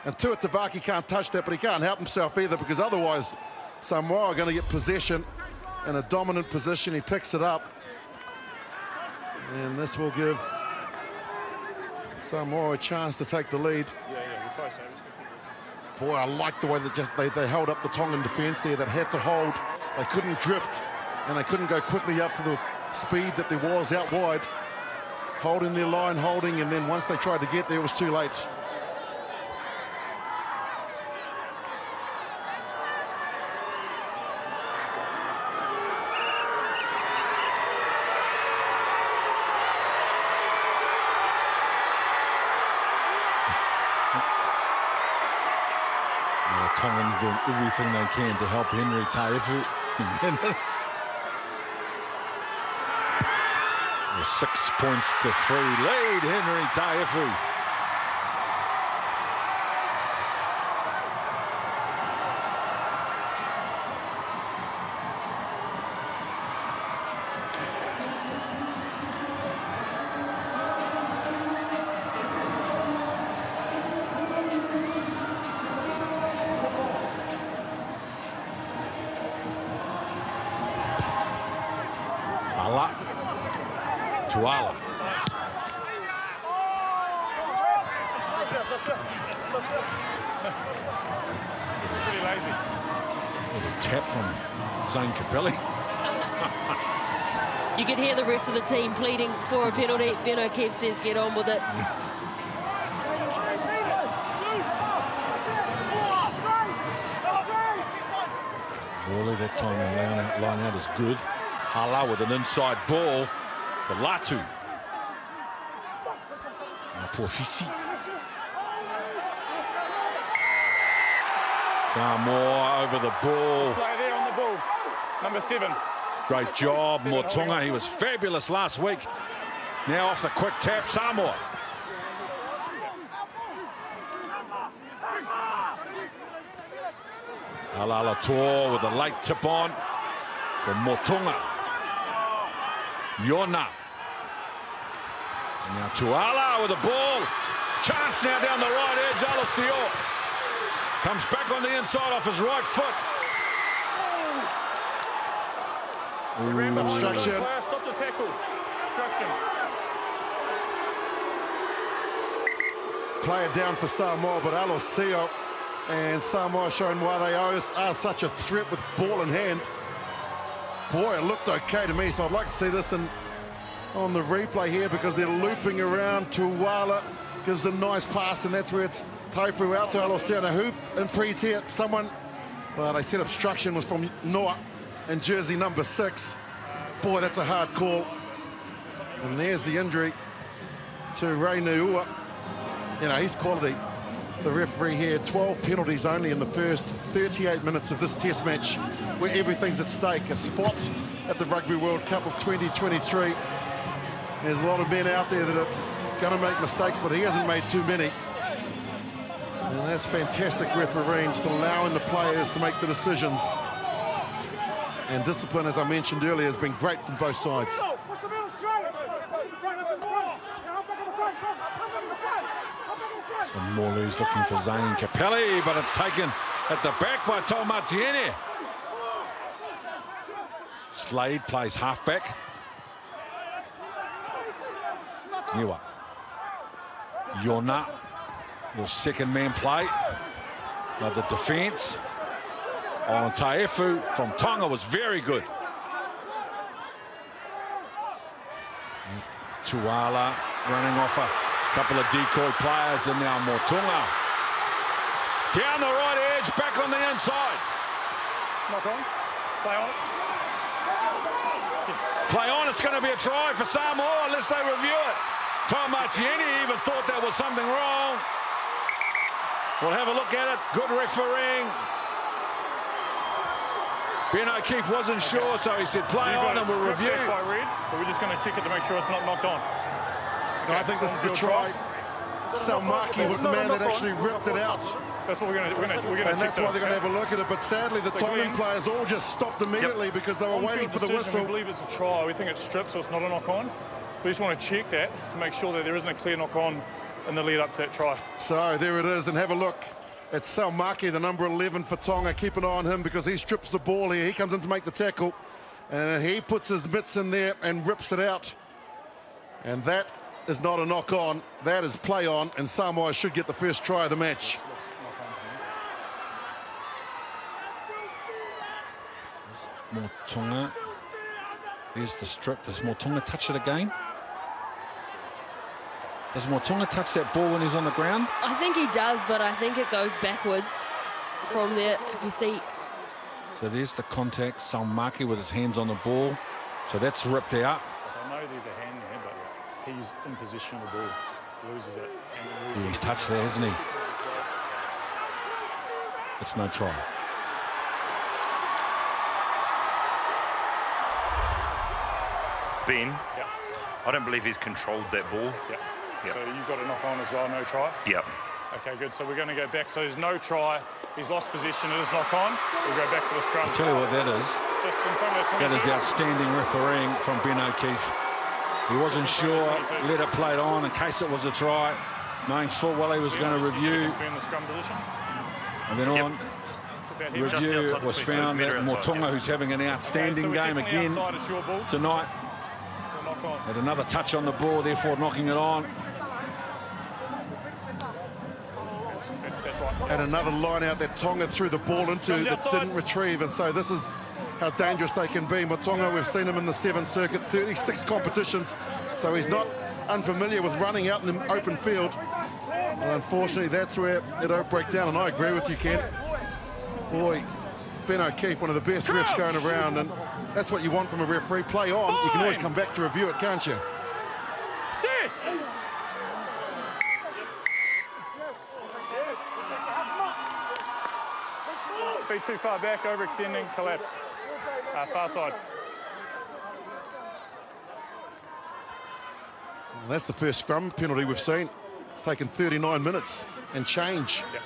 and Tuatavaki can't touch that, but he can't help himself either, because otherwise Samoa are going to get possession in a dominant position. He picks it up, and this will give Samoa a chance to take the lead. Yeah, we're close. Boy, I like the way that they held up the Tongan defence there, that had to hold. They couldn't drift, and they couldn't go quickly up to the speed that there was out wide. Holding their line, holding, and then once they tried to get there, it was too late. Tongans doing everything they can to help Henry Taefu. Goodness. 6 points to 3 lead, Henry Taefu. Tuala. It's pretty lazy. Little tap from Zane Capelli. You can hear the rest of the team pleading for a penalty. Beno Kev says get on with it. Wally, that time the line out is good. Hala with an inside ball for Latu. Now Porfisi. Samoa over the ball. Play there on the ball. Number 7. Great job, Motonga. He was fabulous last week. Now off the quick tap, Samoa. Alalator with a late tip on from Motonga. Yona. And now Tuala with the ball. Chance now down the right edge, Alasio. Comes back on the inside off his right foot. Obstruction. Player, stop the tackle. Obstruction. Player down for Samoa, but Alosio and Samoa showing why they are such a threat with ball in hand. Boy, it looked okay to me, so I'd like to see this on the replay here because they're looping around. Tuwala gives a nice pass, and that's where it's Taufu out to Alosio. Now, who in pre-tier? Someone, well, they said obstruction was from Noah and jersey number 6. Boy, that's a hard call. And there's the injury to Ray Nuua. You know, he's quality. The referee here, 12 penalties only in the first 38 minutes of this test match where everything's at stake. A spot at the Rugby World Cup of 2023. There's a lot of men out there that are going to make mistakes, but he hasn't made too many. And that's fantastic refereeing, just allowing the players to make the decisions. And discipline, as I mentioned earlier, has been great from both sides. So Morley's looking for Zane Capelli, but it's taken at the back by Taumatiene. Slade plays halfback. Niwa. Yona, your second man play. Another defence. On Taefu from Tonga was very good. Tuala running off a couple of decoy players, and now Motunga. Down the right edge, back on the inside. Knock on. Play on. Play on, it's going to be a try for Samoa unless they review it. Taumatiene even thought there was something wrong. We'll have a look at it. Good refereeing. Ben O'Keefe wasn't sure, so he said play on and we'll review. By red, but we're just going to check it to make sure it's not knocked on. No, I think this is a try. Salmaki was the man that actually ripped it out. That's what we're going to check. And that's why they're going to have a look at it. But sadly, the Tongan players all just stopped immediately because they were waiting for the whistle. We believe it's a try. We think it's stripped, so it's not a knock-on. We just want to check that to make sure that there isn't a clear knock-on in the lead up to that try. So there it is, and have a look. It's Salmaki, the number 11 for Tonga. Keep an eye on him because he strips the ball here. He comes in to make the tackle, and he puts his mitts in there and rips it out. And that is not a knock-on. That is play on, and Samoa should get the first try of the match. Motunga. There's the strip. Does Motunga touch it again? Does Motunga touch that ball when he's on the ground? I think he does, but I think it goes backwards from there. If you see. So there's the contact. Salmaki with his hands on the ball. So that's ripped out. I know there's a hand there, but he's in position of the ball. Loses it. And loses He's touched there, hasn't he? It's no try. Ben, I don't believe he's controlled that ball. Yep. Yep. So you've got a knock on as well, no try? Yep. Okay, good. So we're going to go back. So there's no try. He's lost position. It is knock on. We'll go back to the scrum. I'll tell you what that is. Just in front of the 22. That is outstanding refereeing from Ben O'Keefe. He wasn't sure, let it play it on in case it was a try, knowing full well he was going to review. The scrum position. And then on review, it was found that Motunga, who's having an outstanding game again tonight, had another touch on the ball, therefore knocking it on. And another line out that Tonga threw the ball into that didn't retrieve, and so this is how dangerous they can be. Motunga, we've seen him in the 7th circuit, 36 competitions, so he's not unfamiliar with running out in the open field. And unfortunately, that's where it don't break down, and I agree with you, Ken. Boy, Ben O'Keefe, one of the best refs going around, and that's what you want from a referee. Play on, you can always come back to review it, can't you? Sit! Feet too far back, overextending, collapse. Far side. And that's the first scrum penalty we've seen. It's taken 39 minutes and change. Yep.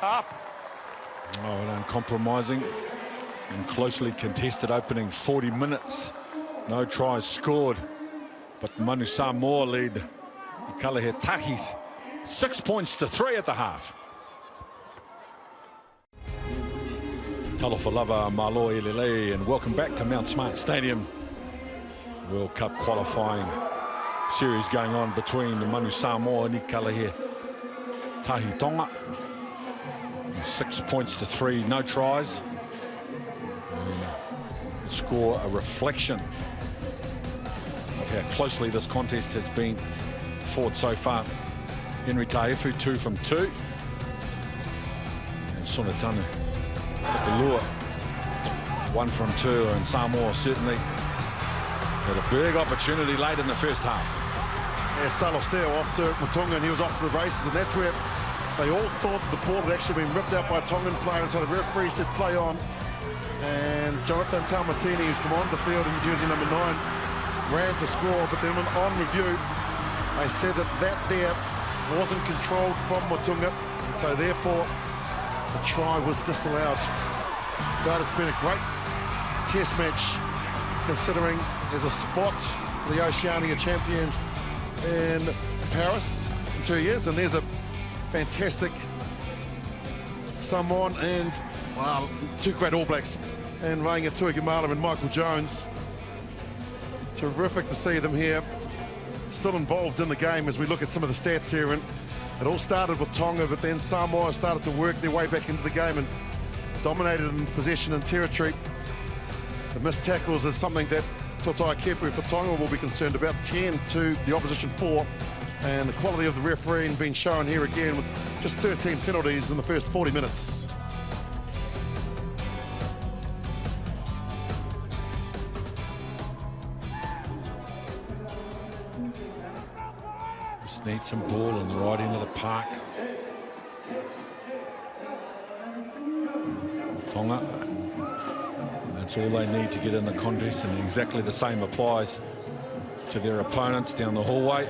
Half. Oh, and uncompromising and closely contested opening 40 minutes No tries scored, but Manu Samoa lead Tahi's 6 points to 3 at the half. Talofa lava malo ilele, and welcome back to Mount Smart Stadium. World Cup qualifying series going on between the Manu Samoa and Tahi Tonga. 6 points to 3, no tries. And the score a reflection of how closely this contest has been fought so far. Henry Taefu 2 from 2. And Sonatanu took a lure 1 from 2, and Samoa certainly had a big opportunity late in the first half. Yeah, Saloseo off to Tonga, and he was off to the races, and that's where they all thought the ball had actually been ripped out by a Tongan player, and so the referee said play on. And Jonathan Taumatini, who's come on the field in jersey number 9, ran to score, but then on review, they said that there wasn't controlled from Motunga, and so therefore the try was disallowed. But it's been a great test match, considering there's a spot for the Oceania champion in Paris in 2 years, and there's a fantastic Samoan and, wow, 2 great All Blacks, and Rainga Tuigamala and Michael Jones. Terrific to see them here, still involved in the game as we look at some of the stats here. And it all started with Tonga, but then Samoa started to work their way back into the game and dominated in possession and territory. The missed tackles is something that Totai Kepu for Tonga will be concerned about, 10 to the opposition 4. And the quality of the refereeing being shown here again with just 13 penalties in the first 40 minutes. Just need some ball in the right end of the park. Tonga, that's all they need to get in the contest, and exactly the same applies to their opponents down the hallway.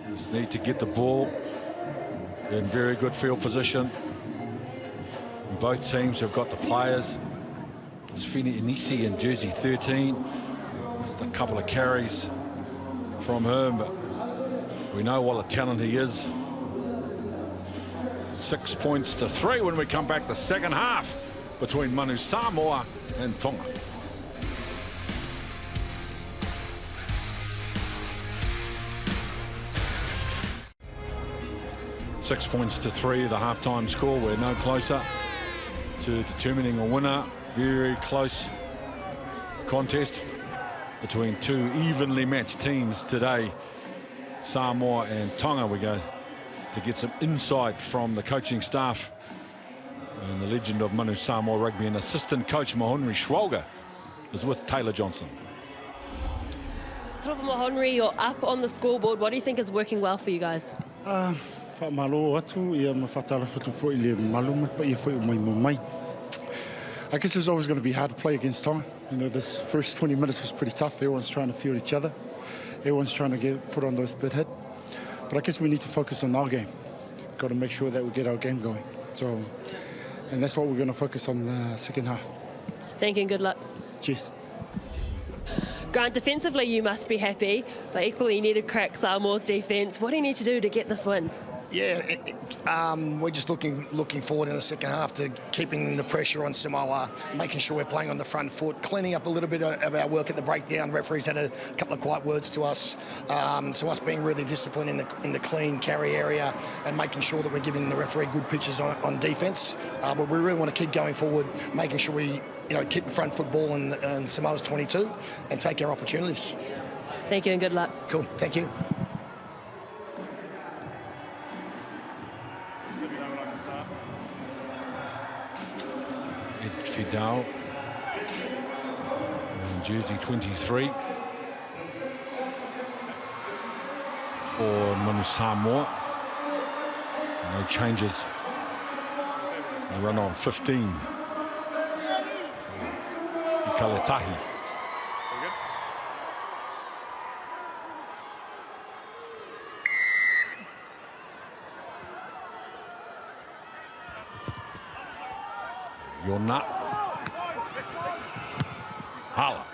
Just need to get the ball in very good field position. And both teams have got the players. It's Fini Inisi in jersey 13. Just a couple of carries from him, but we know what a talent he is. 6 points to 3 when we come back the second half between Manu Samoa and Tonga. Six points to 3, the halftime score. We're no closer to determining a winner. Very close contest between 2 evenly matched teams today, Samoa and Tonga. We go to get some insight from the coaching staff and the legend of Manu Samoa Rugby, and assistant coach Mahonri Schwalger is with Taylor Johnson. Talofa Mahonri, you're up on the scoreboard. What do you think is working well for you guys? I guess it's always going to be hard to play against Tonga. You know, this first 20 minutes was pretty tough. Everyone's trying to feel each other. Everyone's trying to put on those bit hit. But I guess we need to focus on our game. Got to make sure that we get our game going. So, and that's what we're going to focus on the second half. Thank you and good luck. Cheers. Grant, defensively you must be happy, but equally you need to crack Samoa's defence. What do you need to do to get this win? Yeah, we're just looking forward in the second half to keeping the pressure on Samoa, making sure we're playing on the front foot, cleaning up a little bit of our work at the breakdown. The referees had a couple of quiet words to us, so us being really disciplined in the clean carry area and making sure that we're giving the referee good pitches on defence. But we really want to keep going forward, making sure we keep the front foot ball in Samoa's 22 and take our opportunities. Thank you and good luck. Cool, thank you. Fidel in jersey 23 for Manu Samoa. No changes. They run on 15. Ikaletahi. Yona. Hala.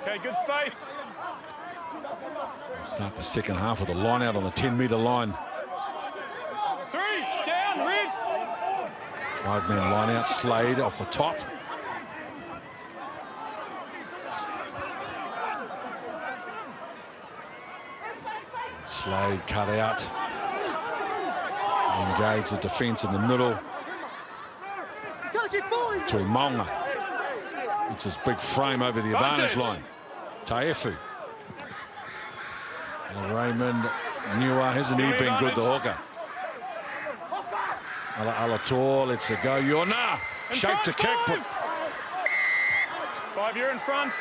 Okay, good space. Start the second half with a line out on the 10-metre line. 3, down, red. 5-man line out, Slade off the top. Slade cut out. Engage the defence in the middle. To Maunga, which is big frame over the advantage line. Taefu. And Raymond Niwa, hasn't he been good, the hooker? Alator lets it go. Yona, shape to kick. But 5, you're in front.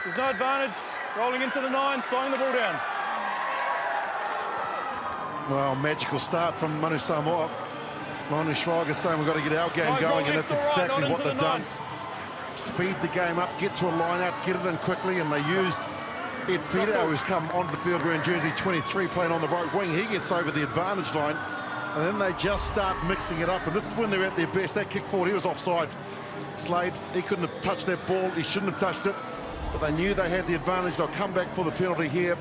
There's no advantage. Rolling into the 9, slowing the ball down. Well, magical start from Manu Samoa. Manu Schweiger saying we've got to get our game going, and that's exactly what they've done. Speed the game up, get to a line out, get it in quickly, and they used Ed Fido, who's come onto the field wearing jersey 23, playing on the right wing. He gets over the advantage line, and then they just start mixing it up, and this is when they're at their best. That kick forward, he was offside. Slade, he couldn't have touched that ball. He shouldn't have touched it, but they knew they had the advantage. They'll come back for the penalty here,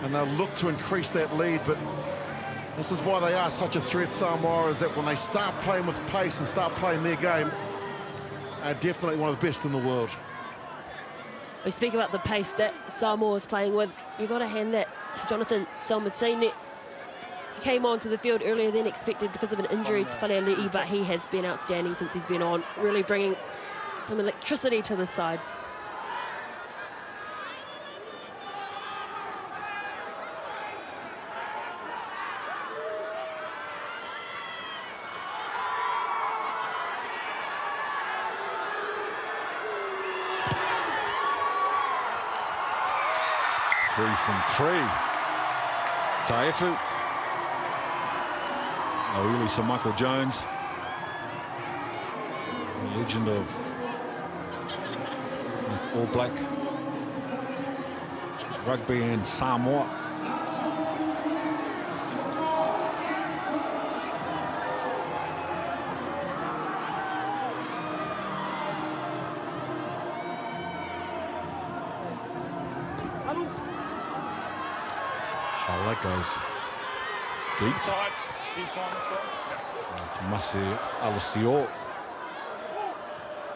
and they'll look to increase that lead, but this is why they are such a threat, Samoa, is that when they start playing with pace and start playing their game, are definitely one of the best in the world. We speak about the pace that Samoa is playing with. You've got to hand that to Jonathan Salmatini. He came onto the field earlier than expected because of an injury to Faleali'i, but he has been outstanding since he's been on, really bringing some electricity to the side. Three from 3. Taefu. Auli Sir Michael Jones. Legend of All Black rugby in Samoa. That goes deep. Inside. He's fine, let's go. Masi Alasio.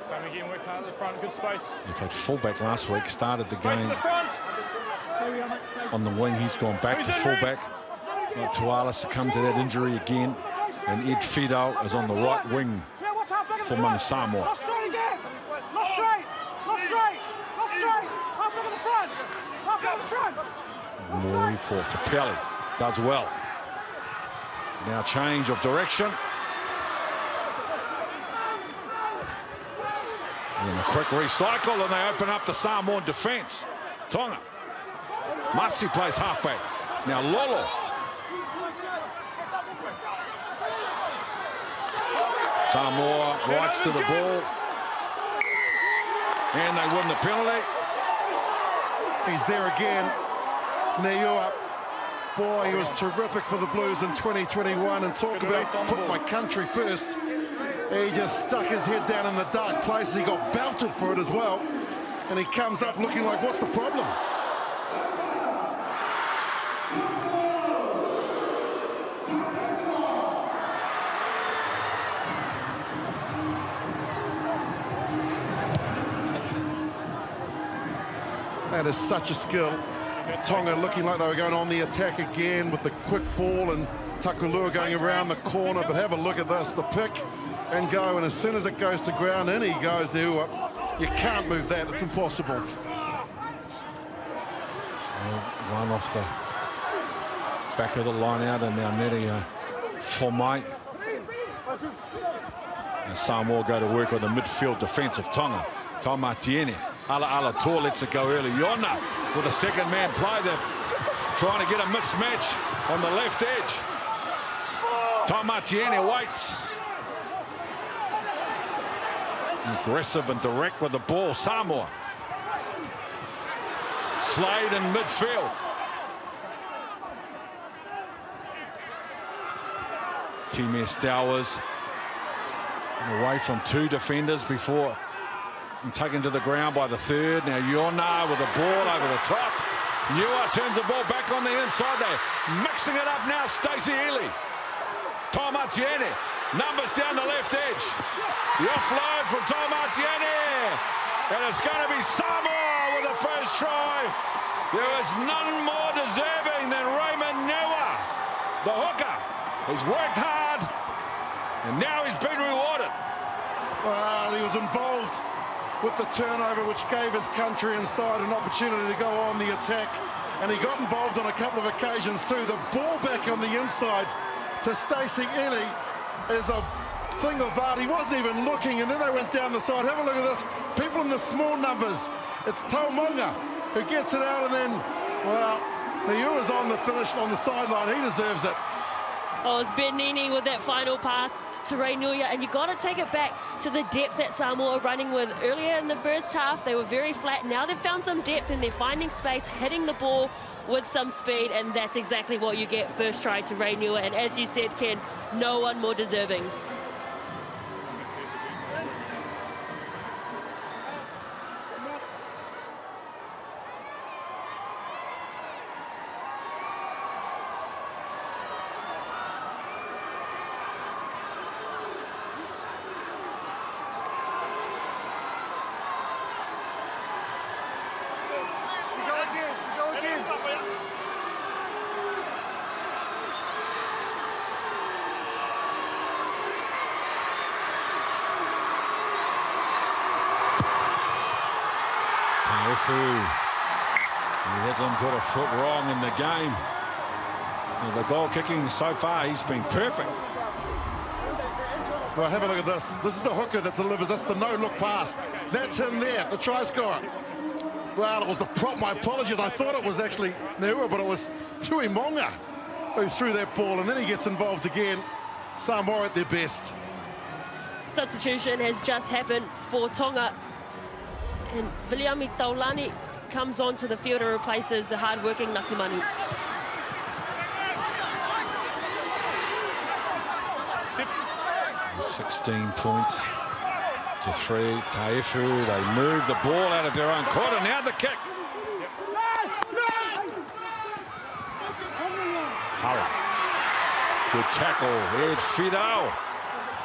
Same again, work hard at the front, good space. He played fullback last week, started the Space game in the front. on the wing. He's gone back to fullback. Tuala succumbed to that injury again. And Ed Fido is on the right wing for Manu Samoa. Lost straight again. Lost straight. Lost straight. Lost straight. Half back at the front. Half back at the front. Mori for Capelli, does well. Now change of direction. And a quick recycle, and they open up the Samoan defence. Tonga. Masi plays halfback. Now Lolo. Samoa rights to the ball. And they win the penalty. He's there again. Niua, boy, he was terrific for the Blues in 2021, and talk about put my country first. He just stuck his head down in the dark place. He got belted for it as well, and he comes up looking like, what's the problem? That is such a skill. Tonga looking like they were going on the attack again with the quick ball, and Takulua going around the corner. But have a look at this, the pick and go, and as soon as it goes to ground, in he goes. Niua. You can't move that, it's impossible. One off the back of the line out, and now Neri Formai. And Samoa go to work on the midfield defence of Tonga. Taumatiene. Alator lets it go early. Yona with a second man play. They're trying to get a mismatch on the left edge. Taumatiene waits. Aggressive and direct with the ball. Samoa. Slade in midfield. Timmy Stowers away from 2 defenders before and taken to the ground by the third. Now Yona with the ball over the top. Newer turns the ball back on the inside. They're mixing it up now. Stacey Ely. Taumatiene. Numbers down the left edge. The offload from Taumatiene. And it's going to be Samoa with the first try. There is none more deserving than Raymond Newer. The hooker. He's worked hard. And now he's been rewarded. Well, he was involved with the turnover, which gave his country and side an opportunity to go on the attack. And he got involved on a couple of occasions too. The ball back on the inside to Stacey Ely is a thing of art. He wasn't even looking, and then they went down the side. Have a look at this. People in the small numbers. It's Taumonga who gets it out, and then, well, Niua's on the finish on the sideline. He deserves it. Oh, it's Benini with that final pass to Ray Nuia, and you got to take it back to the depth that Samoa are running with. Earlier in the first half, they were very flat. Now they've found some depth and they're finding space, hitting the ball with some speed, and that's exactly what you get first try to Ray Nuia. And as you said, Ken, no one more deserving. He hasn't put a foot wrong in the game. And the goal kicking so far, he's been perfect. Well, have a look at this. This is the hooker that delivers us the no-look pass. That's him there, the try scorer. Well, it was the prop. My apologies. I thought it was actually Neua, but it was Tuimonga who threw that ball, and then he gets involved again. Samoa at their best. Substitution has just happened for Tonga. And Viliami Taulani comes onto the field and replaces the hard-working Nasimani. Yep. 16 points to 3. Taefu, they move the ball out of their own quarter. Now the kick. Hara. Good tackle. There's Fido.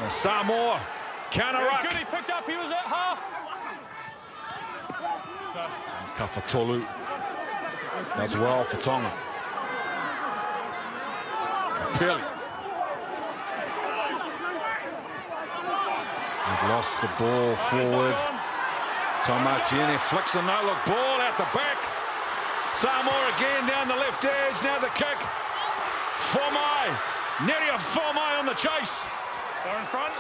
And Samoa counter-ruck. He picked up. He was at half. Kafatolu does well for Tonga. Pili. They've lost the ball forward. Taumatiene flicks the no-look ball out the back. Samoa again down the left edge. Now the kick. Formai. Neria Formai on the chase. They're in front.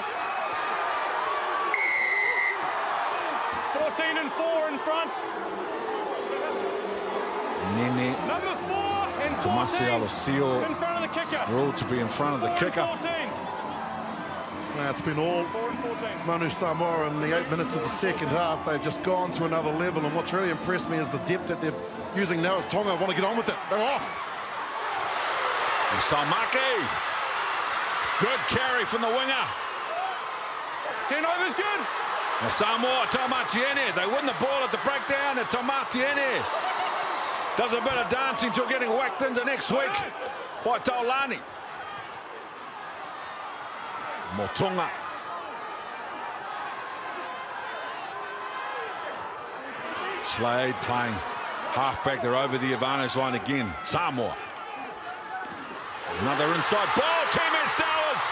14 and 4 in front. Nene. Number 4 and 14 Tomasi Alosio in front of the kicker. ruled to be in front of the kicker. 14. Now it's been all 4 and 14. Manu Samoa in the 8 minutes of the second half. They've just gone to another level, and what's really impressed me is the depth that they're using now as Tonga want to get on with it. They're off. Salmaki. Good carry from the winger. 10 overs good. Now Samoa, Taumatiene, they win the ball at the breakdown, and Taumatiene does a bit of dancing till getting whacked into next week by Taulani. Motunga. Slade playing halfback. They're over the advantage line again. Samoa. Another inside ball. Teammate Stowers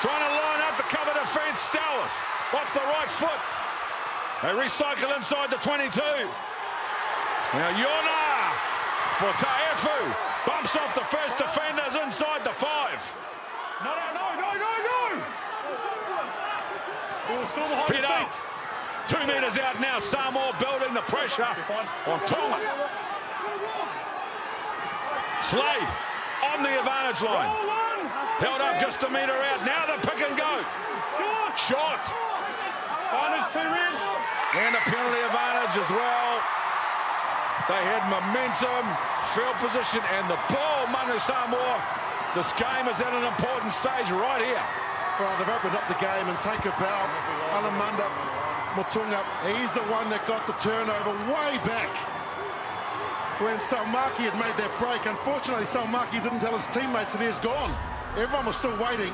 trying to line up the cover defence. Stowers off the right foot. They recycle inside the 22. Now Yona for Taefu. Bumps off the first defenders inside the 5. No. Still behind Peter, the feet. 2 metres out now. Samoa building the pressure on Tonga. Slade on the advantage line. Held up just a metre out. Now the pick and go. Short. Advantage 2 red. And a penalty advantage as well. They had momentum, field position, and the ball. Manu Samoa. This game is at an important stage right here. Well, they've opened up the game, and take a bow. Alamanda Tonga, he's the one that got the turnover way back when Saumaki had made that break. Unfortunately, Saumaki didn't tell his teammates that he's gone. Everyone was still waiting,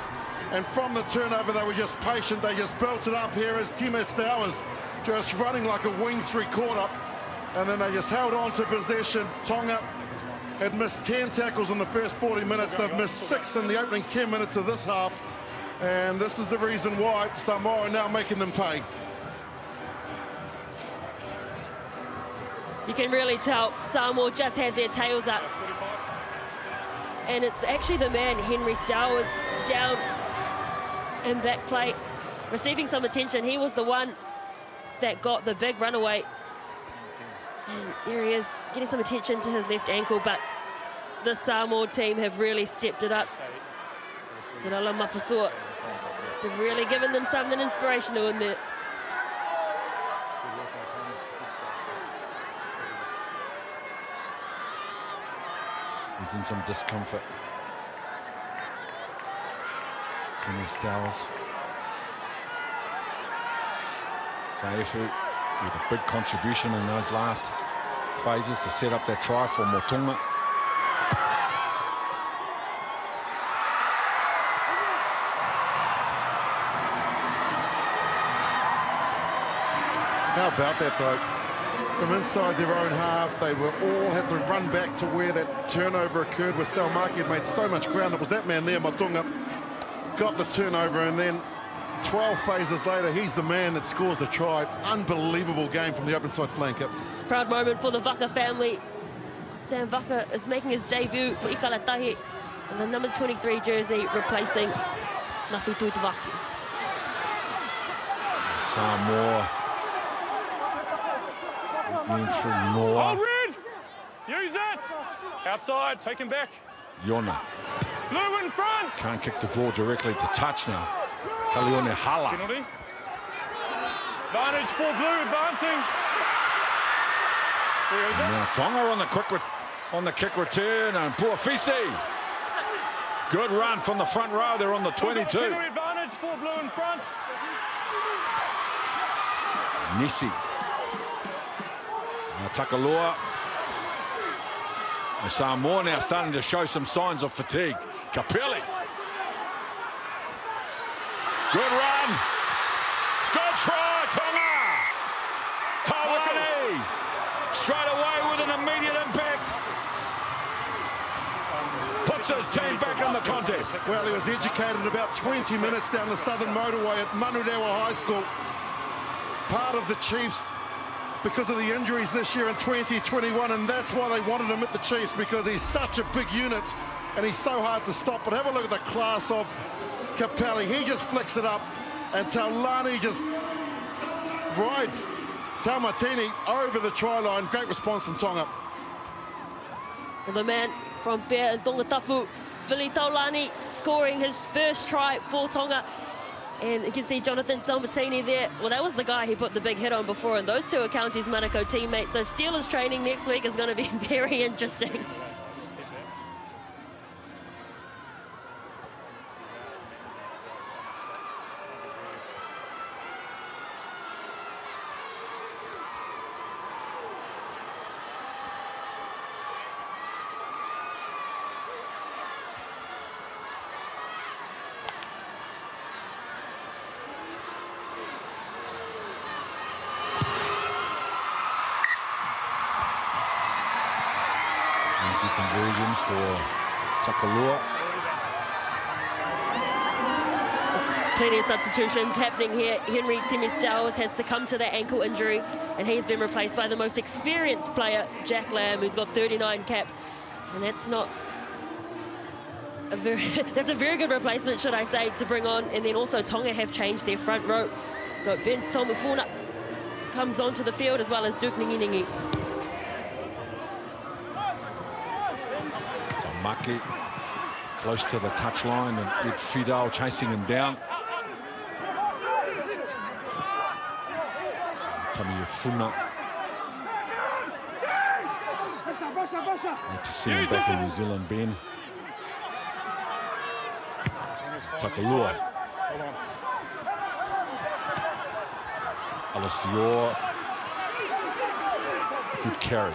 and from the turnover, they were just patient. They just belted up. Here as Tim Estowers just running like a wing three-quarter, and then they just held on to possession. Tonga had missed 10 tackles in the first 40 minutes. They've missed 6 in the opening 10 minutes of this half, and this is the reason why Samoa are now making them pay. You can really tell Samoa just had their tails up. And it's actually the man, Henry Stowers, down in back plate, receiving some attention. He was the one that got the big runaway. And there he is, getting some attention to his left ankle, but the Samoa team have really stepped it up. Serala Mapasua must have really given them something inspirational in there. He's in some discomfort. Timmy Stowers. Taefu with a big contribution in those last phases to set up that try for Motunga. How about that, though? From inside their own half, they were all had to run back to where that turnover occurred, where Saumaki had made so much ground. It was that man there, Motunga, got the turnover, and then 12 phases later, he's the man that scores the try. Unbelievable game from the open side flanker. Proud moment for the Vaka family. Sam Vaka is making his debut for Ikalatahi in the number 23 jersey, replacing Nafi Tuitavaki. Samoa. In through Noah. Oh, red! Use it! Outside, take him back. Yona. Blue in front! Can't kick the ball directly to touch now. Kalione Hala. Penalty. Advantage for Blue, advancing. There is it. Now Tonga on the kick return, and Puafisi. Good run from the front row. They're on the 22. Penalty advantage for Blue in front. Nisi. Now Takalua. And Samoa now starting to show some signs of fatigue. Kapeli. Good run. Good try, Tonga. Taulani. Straight away with an immediate impact. Puts his team back in the contest. Well, he was educated about 20 minutes down the southern motorway at Manurewa High School. Part of the Chiefs because of the injuries this year in 2021, and that's why they wanted him at the Chiefs, because he's such a big unit and he's so hard to stop. But have a look at the class of Kapeli. He just flicks it up, and Taulani just rides Taumatini over the try line. Great response from Tonga. Well, the man from Pea and Tonga Tapu, Vili Taulani, scoring his first try for Tonga. And you can see Jonathan Taumatini there. Well, that was the guy he put the big hit on before, and those two are Counties Manukau teammates. So Steelers training next week is going to be very interesting. Easy conversion for Takalua. Plenty of substitutions happening here. Henry Timmy Stowers has succumbed to that ankle injury, and he's been replaced by the most experienced player, Jack Lamb, who's got 39 caps. And that's not a very that's a very good replacement, should I say, to bring on. And then also Tonga have changed their front row. So Ben Tomufuna comes onto the field, as well as Duke Ninginingi. So Maki close to the touchline, and Ed Fidel chasing him down. Tamiyafuna. Need to see him back in New Zealand, Ben. Takalua. Alessior. Good carry.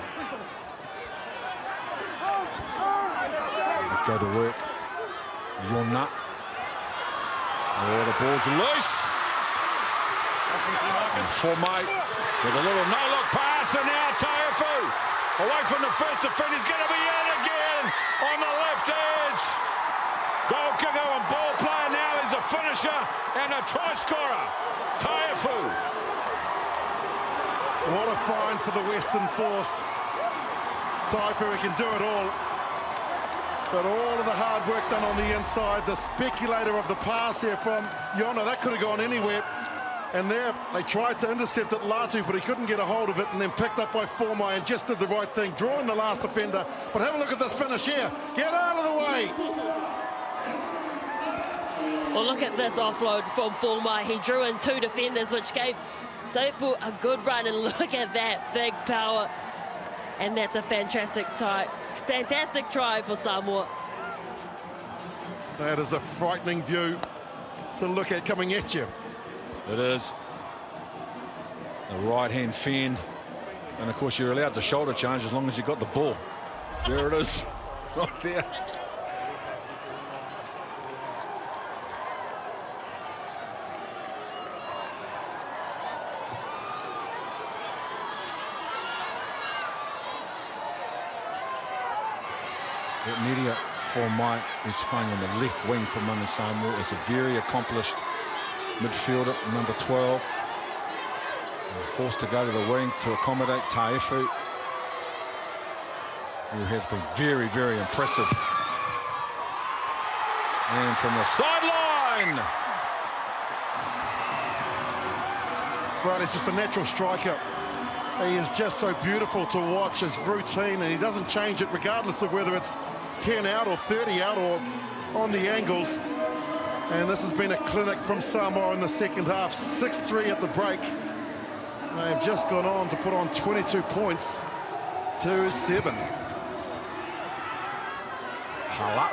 Go to work. Yona. Oh, the ball's loose. Formate with a little no-look pass, and now Taifu away from the first defender. He's going to be in again on the left edge. Goal kicker and ball player now. He's a finisher and a try scorer. Taifu. What a find for the Western Force. Taifu, he can do it all. But all of the hard work done on the inside, the speculator of the pass here from Yona, that could have gone anywhere. And there, they tried to intercept it, Latu, but he couldn't get a hold of it, and then picked up by Formai and just did the right thing, drawing the last defender. But have a look at this finish here. Get out of the way. Well, look at this offload from Formai. He drew in 2 defenders, which gave Taifu a good run, and look at that big power. And that's a fantastic try for Samoa. That is a frightening view to look at coming at you. It is. The right-hand fend. And, of course, you're allowed to shoulder charge as long as you got the ball. There it is, right there. Media for Mike is playing on the left wing for Manu Samoa. Is a very accomplished midfielder, number 12. And forced to go to the wing to accommodate Taifu, who has been very, very impressive. And from the sideline. Right, he's just a natural striker. He is just so beautiful to watch, his routine, and he doesn't change it regardless of whether it's 10 out or 30 out or on the angles. And this has been a clinic from Samoa in the second half. 6-3 at the break. They've just gone on to put on 22 points to 7. Hala.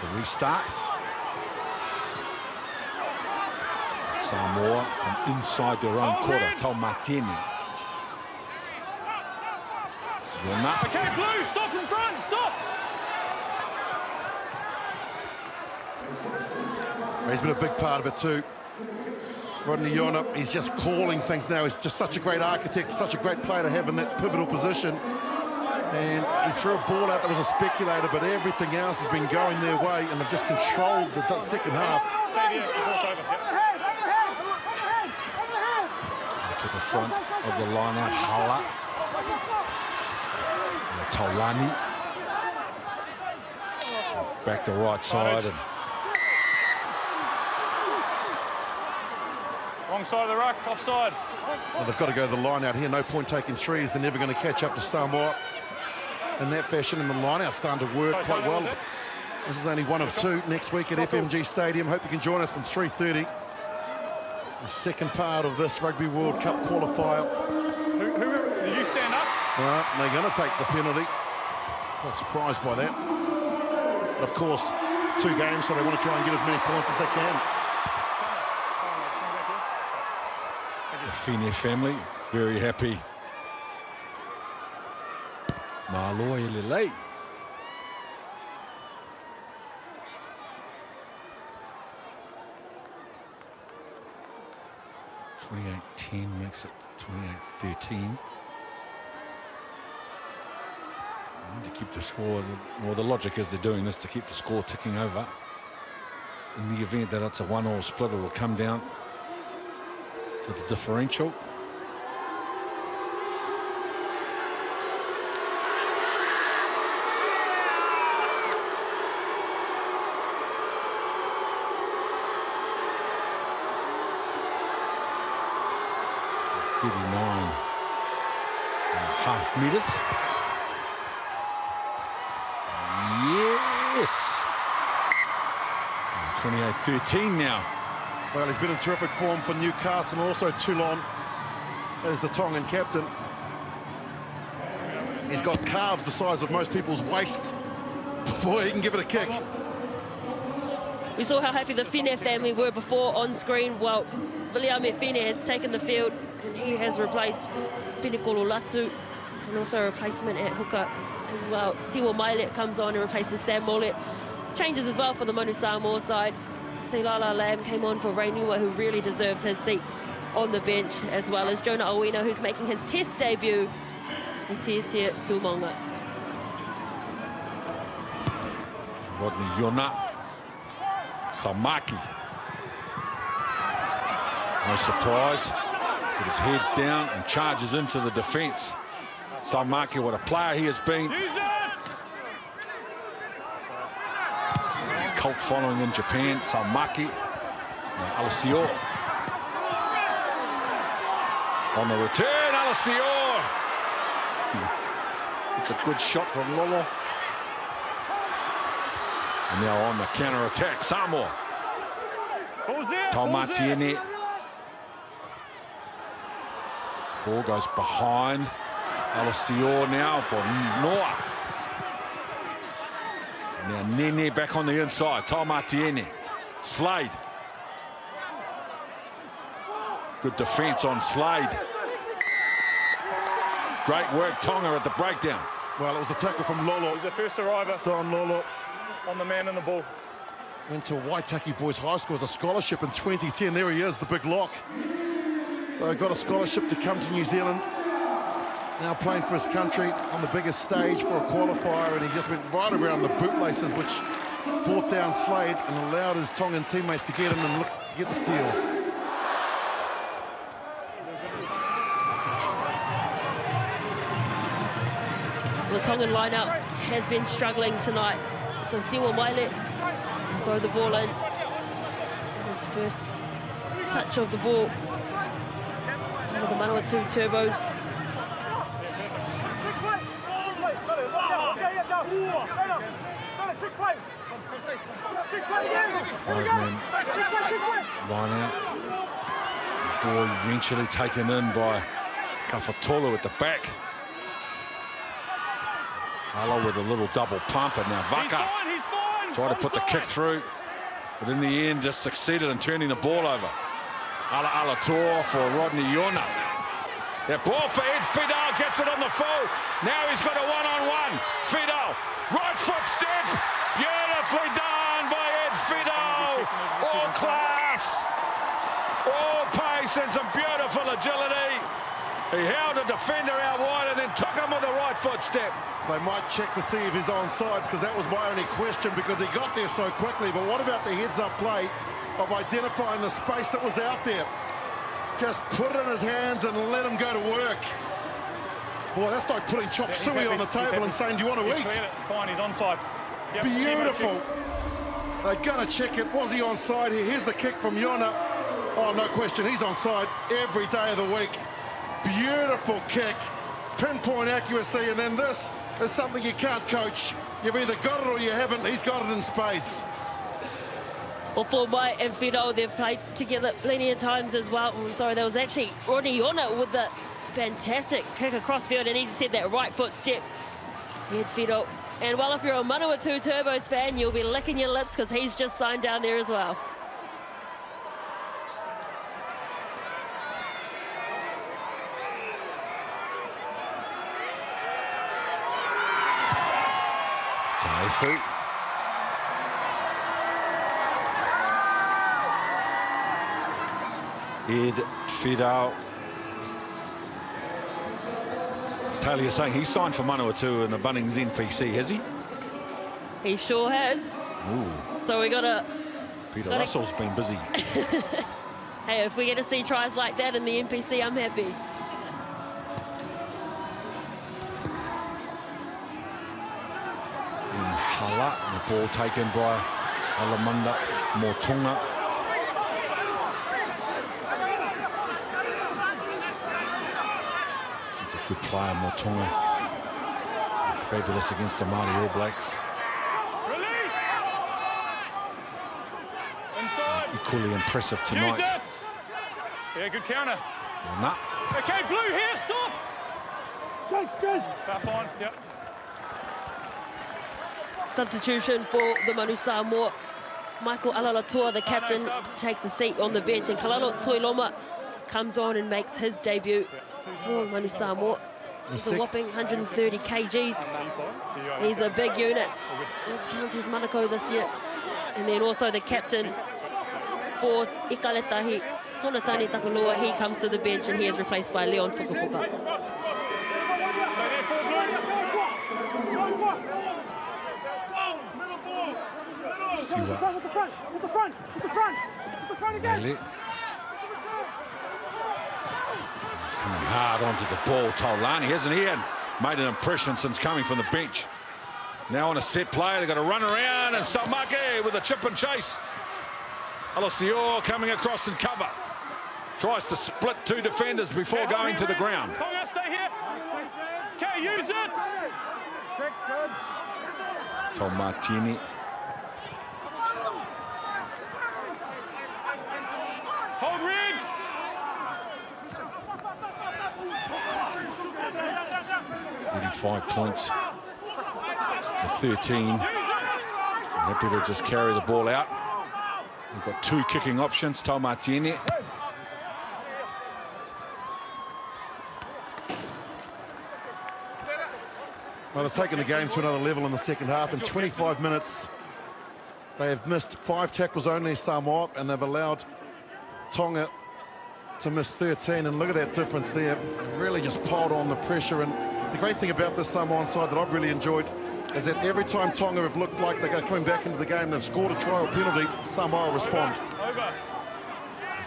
The restart. Samoa from inside their own quarter. Taumatini. Okay, Blue, stop in front, stop! He's been a big part of it too. Rodney Yona, he's just calling things now. He's just such a great architect, such a great player to have in that pivotal position. And he threw a ball out that was a speculator, but everything else has been going their way, and they've just controlled the second half. Stay there before it's over. Yep. To the front of the line out, Hala. Taulani. Back to right side. And wrong side of the ruck, offside. Well, they've got to go to the line out here. No point taking threes. They're never going to catch up to Samoa in that fashion, and the line out's starting to work quite well. This is only one of 2 next week at FMG Stadium. Hope you can join us from 3:30. The second part of this Rugby World Cup qualifier. Did you stand up? Well, they're going to take the penalty. Quite surprised by that. But of course, 2 games, so they want to try and get as many points as they can. the Fine family, very happy. Maloi Lilei. 28-10 makes it 28-13. To keep the score, well, the logic is they're doing this to keep the score ticking over. In the event that it's a 1-1 split, it will come down to the differential. .5 meters. Yes. 28-13 now. Well, he's been in terrific form for Newcastle, and also Toulon as the Tongan captain. He's got calves the size of most people's waists. Boy, he can give it a kick. We saw how happy the Fine family were before on screen. Well, Viliame Fine has taken the field and he has replaced Pinekolo Latu and also a replacement at hooker as well. Siwa Mailet comes on and replaces Sam Mollett. Changes as well for the Manu Samoa side. Seilala Lamb came on for Reiniwa, who really deserves his seat on the bench, as well as Jonah Owino, who's making his test debut, and Tiatia Tumonga. Rodney Yona. Samaki. No surprise. Put his head down and charges into the defence. Samaki, what a player he has been. Use it! Cult following in Japan. Samaki. Alessio. On the return, Alessio. It's a good shot from Lolo. And now on the counter-attack, Samoa. Taumatiene. Ball goes behind. Alessio now for Noah. Now Nene back on the inside. Taumatiene. Slade. Good defence on Slade. Great work, Tonga at the breakdown. Well, it was the tackle from Lolo. He's the first arriver. Don Lolo. On the man and the ball. Went to Waitaki Boys High School as a scholarship in 2010. There he is, the big lock. So got a scholarship to come to New Zealand. Now playing for his country on the biggest stage for a qualifier, and he just went right around the bootlaces, which brought down Slade and allowed his Tongan teammates to get in and look to get the steal. The Tongan lineup has been struggling tonight. So Siwa Mailet throw the ball in. His first touch of the ball. Out of the Manawatu Turbos. 5-man line out. The ball eventually taken in by Kafatola at the back. Hala with a little double pump, and now Vaka tried to put the kick through, but in the end just succeeded in turning the ball over. Ala Alator for Rodney Yona. That ball for Ed Fidel, gets it on the full. Now he's got a one-on-one. Fidel, right foot step. Beautifully done by Ed Fidel. All class, all pace and some beautiful agility. He held a defender out wide and then took him with a right foot step. They might check to see if he's onside, because that was my only question, because he got there so quickly. But what about the heads-up play of identifying the space that was out there? Just put it in his hands and let him go to work. Boy, that's like putting chop suey on the table and saying, do you want to eat? Fine, he's onside. Yep, beautiful. They're going to check it. Was he onside here? Here's the kick from Yona. Oh, no question. He's onside every day of the week. Beautiful kick. Pinpoint accuracy. And then this is something you can't coach. You've either got it or you haven't. He's got it in spades. Well, Fulbright and Fido, they've played together plenty of times as well. Sorry, that was actually Rodney Yona with the fantastic kick across field, and he just said that right foot step. Ed Fido. And well, if you're a Manawatu Turbos fan, you'll be licking your lips because he's just signed down there as well. Taifu. Ed Fidel. Taylor, saying he signed for Manawatu in the Bunnings NPC, has he? He sure has. Ooh. So we got to... Peter Russell's been busy. Hey, if we get to see tries like that in the NPC, I'm happy. In Hala, the ball taken by Alamanda Motunga. He's a good player, Motunga. Fabulous against the Māori All Blacks. Release! Inside. Equally impressive tonight. Use it! Yeah, good counter. Nah. Okay, blue here, stop! Chase! About fine, yep. Substitution for the Manu Samoa Michael Alalatua, the captain, takes a seat on the bench, and Kalalo Tuiloma comes on and makes his debut for Manu Samoa. He's a whopping 130 kgs. He's a big unit with Counties Manukau this year. And then also the captain for Ikaletahi, Sonatani Takulua, he comes to the bench and he is replaced by Leon Fukafuka. Coming hard onto the ball, Taulani, hasn't he? Made an impression since coming from the bench. Now on a set play, they've got to run around, and Salmake with a chip and chase. Alosio coming across and cover. Tries to split two defenders before going to the ground. Tonga, stay here. Okay, use it. Tom Martini. Hold red. 35 points to 13. Happy to just carry the ball out. We've got two kicking options, Tom Martini. Well, they're taking the game to another level in the second half. In 25 minutes, they have missed 5 tackles only, Samoa, and they've allowed Tonga to miss 13. And look at that difference there. They've really just piled on the pressure. And the great thing about this Samoan side that I've really enjoyed is that every time Tonga have looked like they're coming back into the game, they've scored a try or penalty, Samoa respond.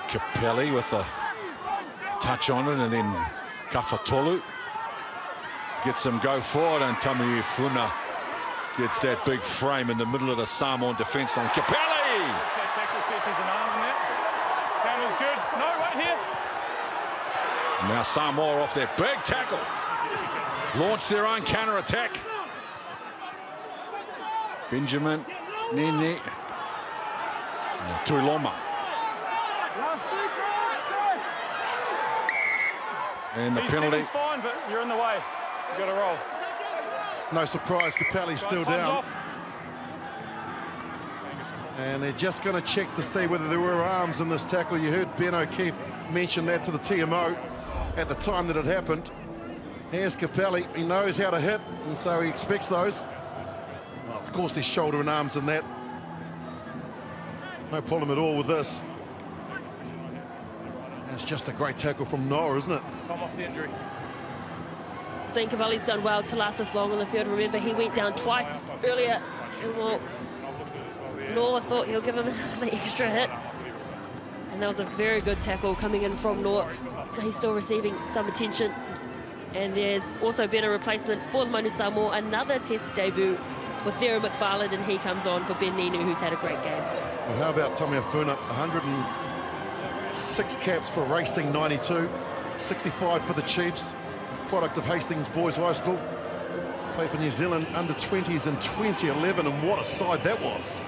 Capelli with a touch on it, and then Kafatolu gets him go forward, and Tamu Funa gets that big frame in the middle of the Samoan defence line. Capelli! That was good. No, right here. Now Samoa off that big tackle. Launch their own counter-attack. Benjamin, Nene, Tuiloma. And the penalty. He's fine, but you're in the way. You got to roll. No surprise, Capelli's still down. And they're just going to check to see whether there were arms in this tackle. You heard Ben O'Keefe mention that to the TMO at the time that it happened. Here's Capelli. He knows how to hit, and so he expects those. Well, of course, there's shoulder and arms in that. No problem at all with this. It's just a great tackle from Noah, isn't it? Tom off the injury. Zane Cavalli's done well to last this long on the field. Remember, he went down twice earlier. And well, Noah thought he'll give him the extra hit. And that was a very good tackle coming in from Noah. So he's still receiving some attention. And there's also been a replacement for the Manu Samoa, another test debut with Vera McFarland, and he comes on for Ben Ninu, who's had a great game. Well, how about Tommy Afuna? 106 caps for Racing 92, 65 for the Chiefs, product of Hastings Boys High School. Played for New Zealand under 20s in 2011, and what a side that was.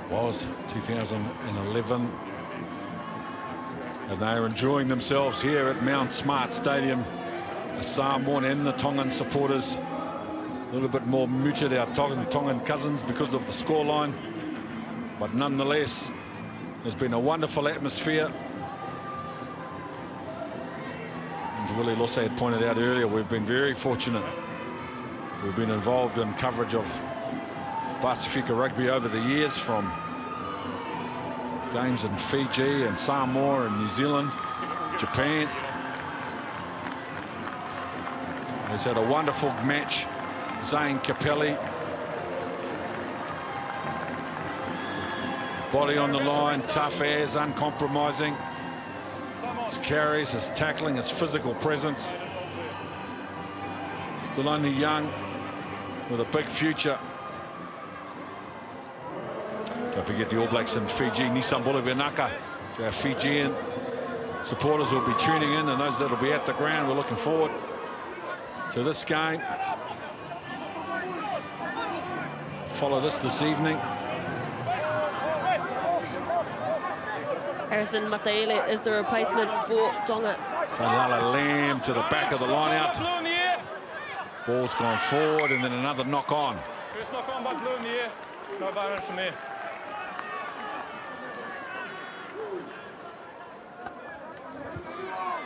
It was 2011. And they're enjoying themselves here at Mount Smart Stadium. The Samoan and the Tongan supporters a little bit more muted, our Tongan cousins, because of the scoreline. But nonetheless, there's been a wonderful atmosphere. As Willie Losse had pointed out earlier, we've been very fortunate. We've been involved in coverage of Pasifika rugby over the years, from games in Fiji and Samoa and New Zealand, Japan. He's had a wonderful match. Zane Capelli. Body on the line, tough as, uncompromising. His carries, his tackling, his physical presence. Still only young, with a big future. Don't forget the All Blacks in Fiji, Nissan Bolivianaka. Our Fijian supporters will be tuning in, and those that will be at the ground, we're looking forward to this game. Follow this evening. Harrison Mataele is the replacement for Tonga. So Lala Lamb to the back of the line out. Ball's gone forward, and then another knock on. First knock on by Blue in the air. No advantage from there.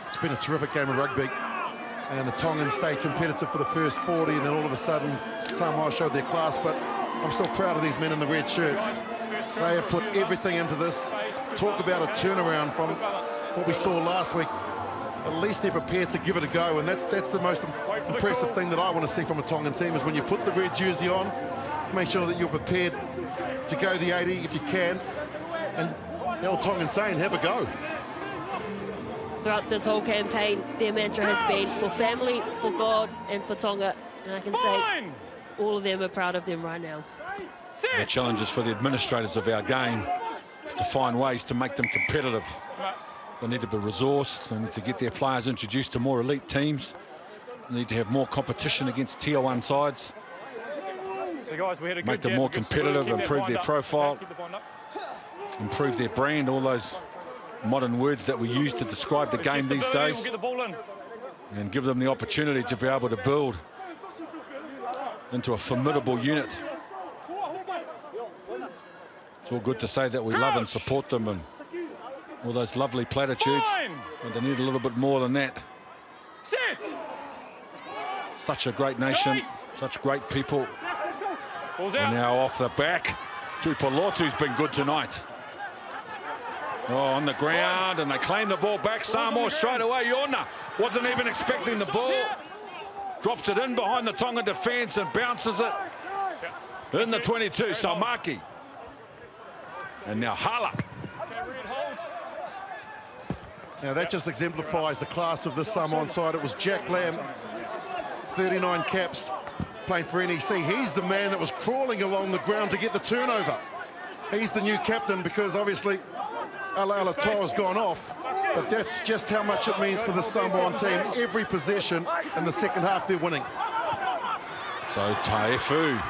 It's been a terrific game of rugby. And the Tongans stayed competitive for the first 40, and then all of a sudden, Samoa showed their class. But I'm still proud of these men in the red shirts. They have put everything into this. Talk about a turnaround from what we saw last week. At least they're prepared to give it a go, and that's the most impressive thing that I want to see from a Tongan team, is when you put the red jersey on, make sure that you're prepared to go the 80 if you can. And the old Tongan saying, have a go. Throughout this whole campaign, their mantra has been for family, for God, and for Tonga. And I can say all of them are proud of them right now. The challenges for the administrators of our game is to find ways to make them competitive. They need to be resourced. They need to get their players introduced to more elite teams. They need to have more competition against tier 1 sides. So guys, we had a make them more competitive, improve their profile, improve their brand, all those modern words that we use to describe the game these days, and give them the opportunity to be able to build into a formidable unit. It's all good to say that we love and support them and all those lovely platitudes, but they need a little bit more than that. Such a great nation, such great people. And now off the back, Tupolotu's been good tonight. Oh, on the ground, and they claim the ball back. Samoa straight away. Yona wasn't even expecting the ball. Drops it in behind the Tonga defence and bounces it in the 22. Salmaki. And now Hala. Now that just exemplifies the class of this Samoan side. It was Jack Lamb, 39 caps, playing for NEC. He's the man that was crawling along the ground to get the turnover. He's the new captain because obviously Ala Toa's gone off, but that's just how much it means for the Samoan team. Every possession in the second half, they're winning. So Taefu.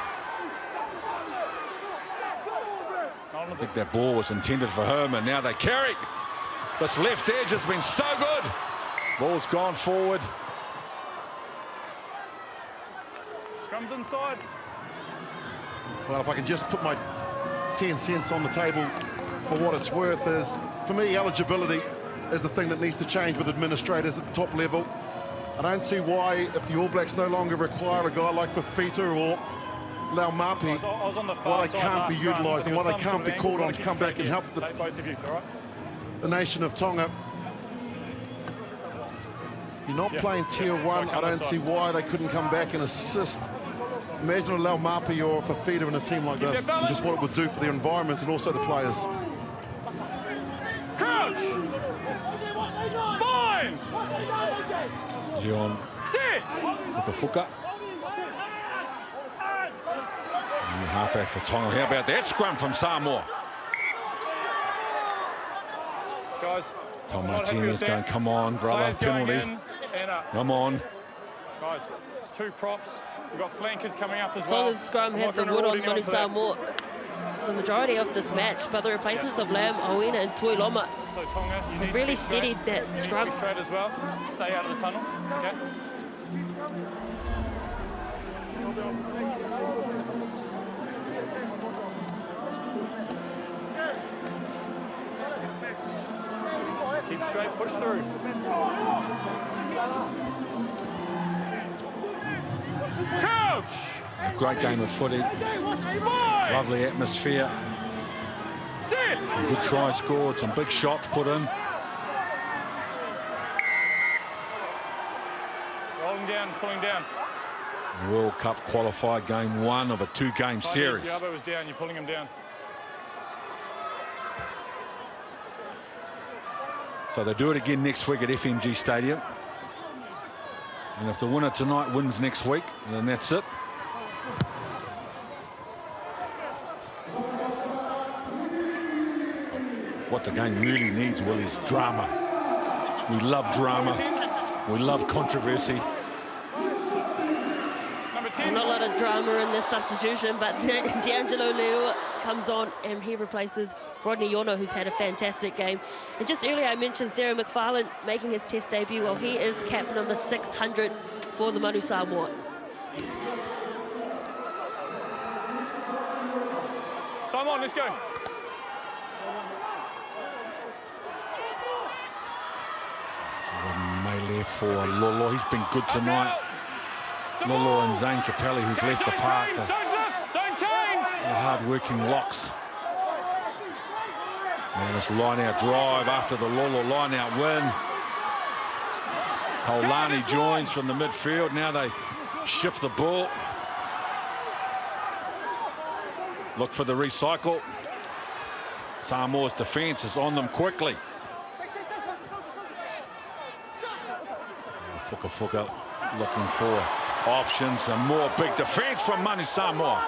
I think that ball was intended for him, and now they carry. This left edge has been so good. Ball's gone forward. Scrums inside. Well, if I can just put my 10 cents on the table for what it's worth, is, for me, eligibility is the thing that needs to change with administrators at the top level. I don't see why, if the All Blacks no longer require a guy like Fafita or Laumapi, why they can't be utilised and why they can't be called on to come back and help the nation of Tonga. If you're not playing tier 1, I don't see why they couldn't come back and assist. Imagine a Laumapi or a Fafita in a team like this, and just what it would do for the environment and also the players. Crouch! Fine! Leon Sit! Fukafuka. New halfback for Tonga. How about that scrum from Samoa? Guys, Tom Martinez going, come on, brother, penalty. Come on. Guys, it's 2 props. We've got flankers coming up as well. well. Tonga's scrum had the wood on Manu Samoa the majority of this match, but the replacements of Lam, Owena and Tuiloma so Tonga, have really steadied that scrum. You need to be straight as well. Stay out of the tunnel. Okay. Keep straight, push through. Coach! A great game of footy. Lovely atmosphere. Some good try scored, some big shots put in. Rolling down, pulling down. World Cup qualified game 1 of a 2-game series. Your elbow was down, you're pulling him down. So they do it again next week at FMG Stadium. And if the winner tonight wins next week, then that's it. What the game really needs, Will, is drama. We love drama. We love controversy. Not a lot of drama in this substitution, but D'Angelo Leo comes on and he replaces Rodney Yono, who's had a fantastic game. And just earlier I mentioned Theo McFarlane making his test debut. Well, he is cap number 600 for the Manu Samoa. Time on, let's go. Melee for Lolo. He's been good tonight. Lolo and Zane Capelli, who's left the park. Don't lift, don't change. The hard-working locks. And this line-out drive after the Lolo line-out win. Taulani joins from the midfield. Now they shift the ball. Look for the recycle. Samoa's defence is on them quickly. Fuka looking for options and more big defence from Manu Samoa.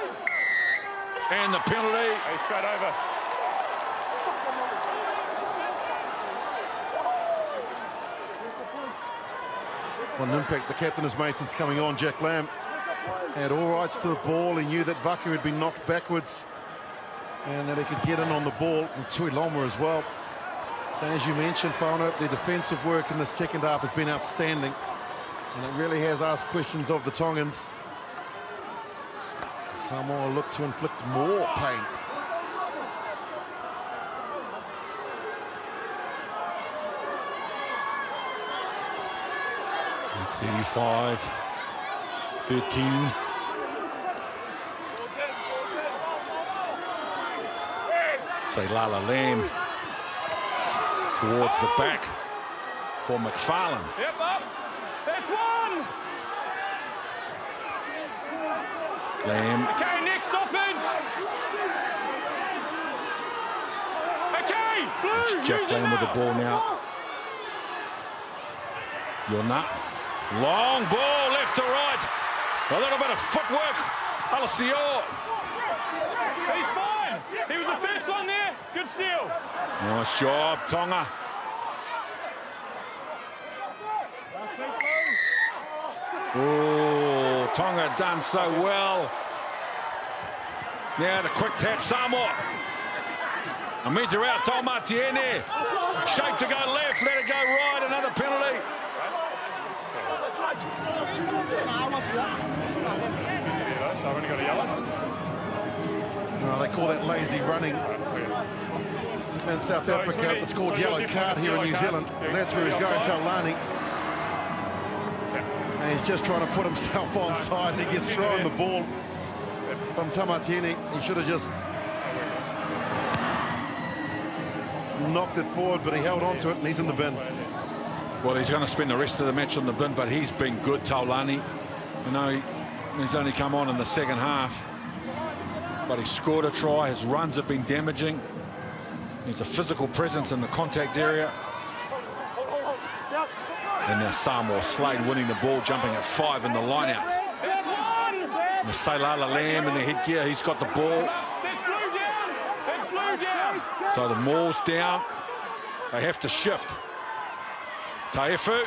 And the penalty. Hey, straight over. On impact, the captain has made since coming on. Jack Lamb had all rights to the ball. He knew that Vaku had been knocked backwards and that he could get in on the ball, and Tui Loma as well. So as you mentioned, Whanau, their defensive work in the second half has been outstanding, and it really has asked questions of the Tongans. Samoa look to inflict more pain. And 35, 13. Lala Lamb towards the back for McFarlane. Yep, up. That's one. Lamb. Okay, next stoppage. Okay, blue. It's Jack Lamb with the ball now. Yona. Long ball left to right. A little bit of footwork. Alessio. He's fine. He was the first one there. Good steal. Nice job, Tonga. Oh, Tonga done so well. Now the quick tap, Samoa. A metre out, Taumatiene. Shape to go left, let it go right, another penalty. So I've only got a yellow. No, they call that lazy running. In South Africa, it's called yellow card here in New Zealand. That's where he's going, Taulani. And he's just trying to put himself onside. He gets thrown the ball from Taumatiene. He should have just knocked it forward, but he held on to it, and he's in the bin. Well, he's going to spend the rest of the match on the bin, but he's been good, Taulani. You know, he's only come on in the second half, but he scored a try. His runs have been damaging. He's a physical presence in the contact area. And now Samoa Slade winning the ball, jumping at 5 in the line-out. And Seilala Lamb in the headgear, he's got the ball. So the maul's down. They have to shift. Taefu.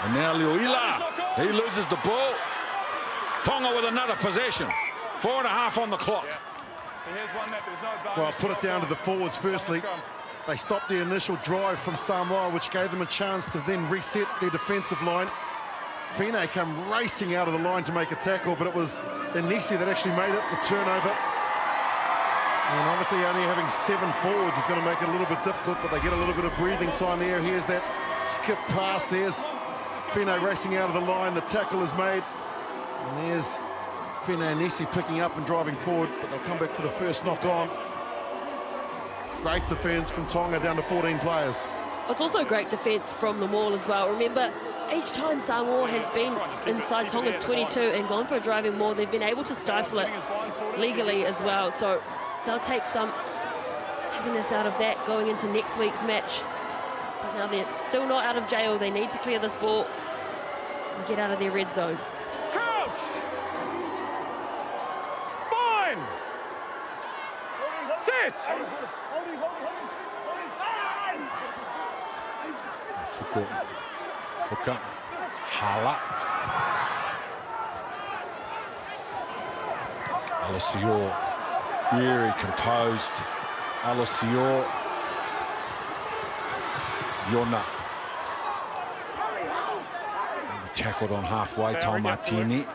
And now Liuila, he loses the ball. Tonga with another possession. 4.5 on the clock. Well, put it down to the forwards firstly. They stopped the initial drive from Samoa, which gave them a chance to then reset their defensive line. Fine come racing out of the line to make a tackle, but it was Inisi that actually made it, the turnover. And obviously only having 7 forwards is going to make it a little bit difficult, but they get a little bit of breathing time here. Here's that skip pass. There's Fine racing out of the line. The tackle is made. And there's Fine Inisi picking up and driving forward, but they'll come back for the first knock on. Great defence from Tonga, down to 14 players. It's also great defence from the maul as well. Remember, each time Samoa has been inside Tonga's 22 and gone for a driving maul, they've been able to stifle it legally as well. So they'll take some happiness out of that going into next week's match. But now they're still not out of jail. They need to clear this ball and get out of their red zone. Crouch! Bind! Sit! Fuka. Hala. Alessio, very composed. Alessio. Yona. Tackled on halfway, Tower, Tom yep, Martini.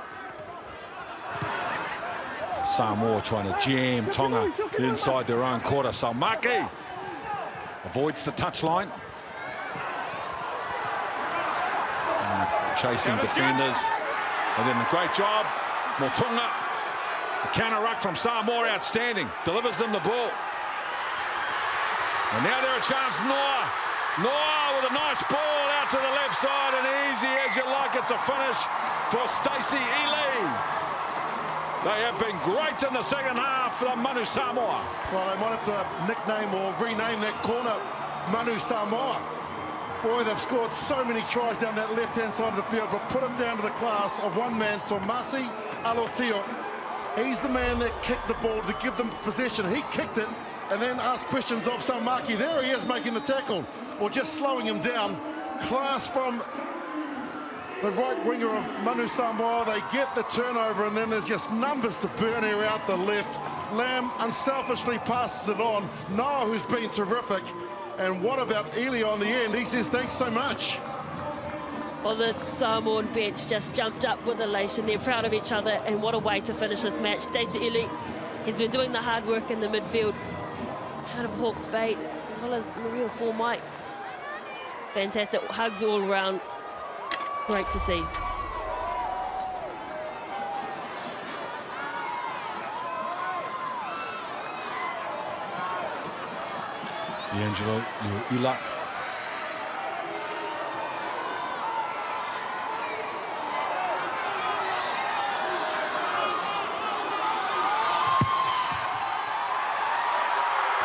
Samoa trying to jam Tonga inside their own quarter. Salmaki avoids the touchline. Chasing defenders. They did a great job. Motunga, the counter ruck from Samoa, outstanding. Delivers them the ball. And now they're a chance. Noah with a nice ball out to the left side, and easy as you like. It's a finish for Stacey Ely. They have been great in the second half for Manu Samoa. Well, they might have to nickname or rename that corner Manu Samoa. Boy, they've scored so many tries down that left-hand side of the field, but put it down to the class of one man, Tomasi Alosio. He's the man that kicked the ball to give them possession. He kicked it and then asked questions of Salmaki. There he is making the tackle, or just slowing him down. Class from the right winger of Manu Samoa. They get the turnover, and then there's just numbers to burn here out the left. Lamb unselfishly passes it on. Noah, who's been terrific. And what about Ely on the end? He says, thanks so much. Well, the Samoan bench just jumped up with elation. They're proud of each other, and what a way to finish this match. Stacey Ely, he's been doing the hard work in the midfield out of Hawke's Bay, as well as Maria Formite. Fantastic hugs all around. Great to see. D'Angelo Ila.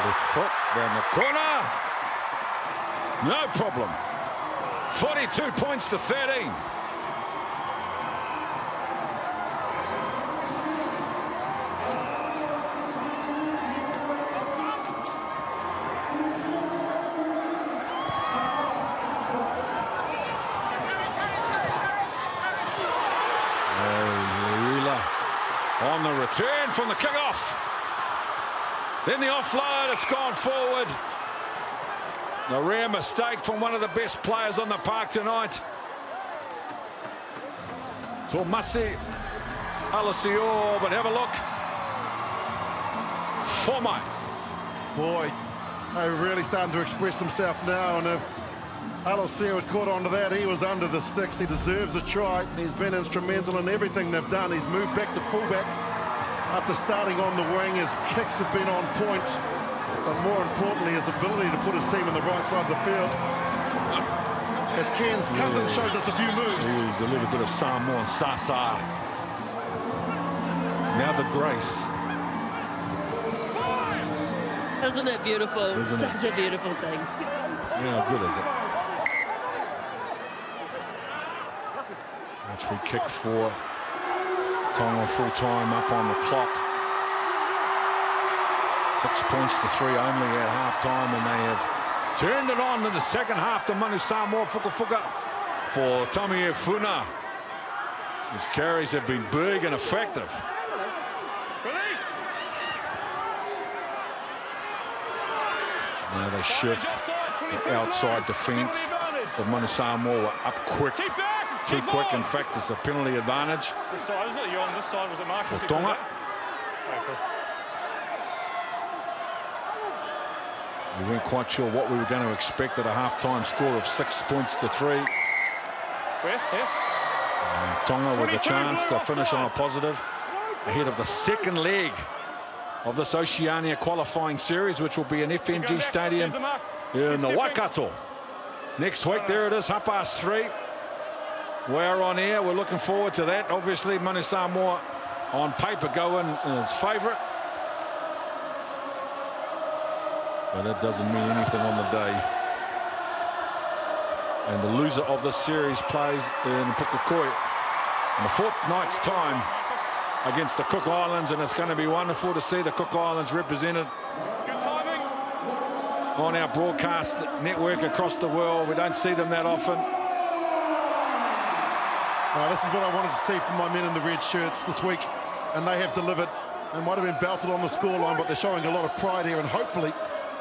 Left foot down the corner. No problem. 42 points to 13. On the return from the kickoff. Then the offload, it's gone forward. A rare mistake from one of the best players on the park tonight. Tomasi Alosio, but have a look. Formai. Boy, they're really starting to express himself now, and if Alosio had caught on to that, he was under the sticks. He deserves a try. He's been instrumental in everything they've done. He's moved back to fullback after starting on the wing. His kicks have been on point, but more importantly, his ability to put his team on the right side of the field. As Ken's cousin shows us a few moves. Here's a little bit of Samoan Sasa. Now the grace. Isn't it beautiful? Isn't Such a beautiful thing. Yeah, how good is it? A free kick for Tonga, full time up on the clock. 6 points to 3 only at half time, and they have turned it on in the second half to Manu Samoa. Fuka for Tommy Funa. His carries have been big and effective. Release. Now they shift the outside defence. The Manu Samoa up quick. Too quick, in fact, it's a penalty advantage. Which side is it? You're on this side. Was it Marcus? For Tonga. We weren't quite sure what we were going to expect at a half-time score of 6 points to 3. Where? Here? Tonga with a chance to finish on a positive ahead of the second leg of this Oceania qualifying series, which will be in FNG Stadium in the Waikato. Next week, there it is, 3:30. We're on air. We're looking forward to that. Obviously, Manu Samoa on paper go in as favourite. But that doesn't mean anything on the day. And the loser of this series plays in Pukekohe in a fortnight's time against the Cook Islands, and it's going to be wonderful to see the Cook Islands represented on our broadcast network across the world. We don't see them that often. This is what I wanted to see from my men in the red shirts this week, and they have delivered. They might have been belted on the scoreline, but they're showing a lot of pride here, and hopefully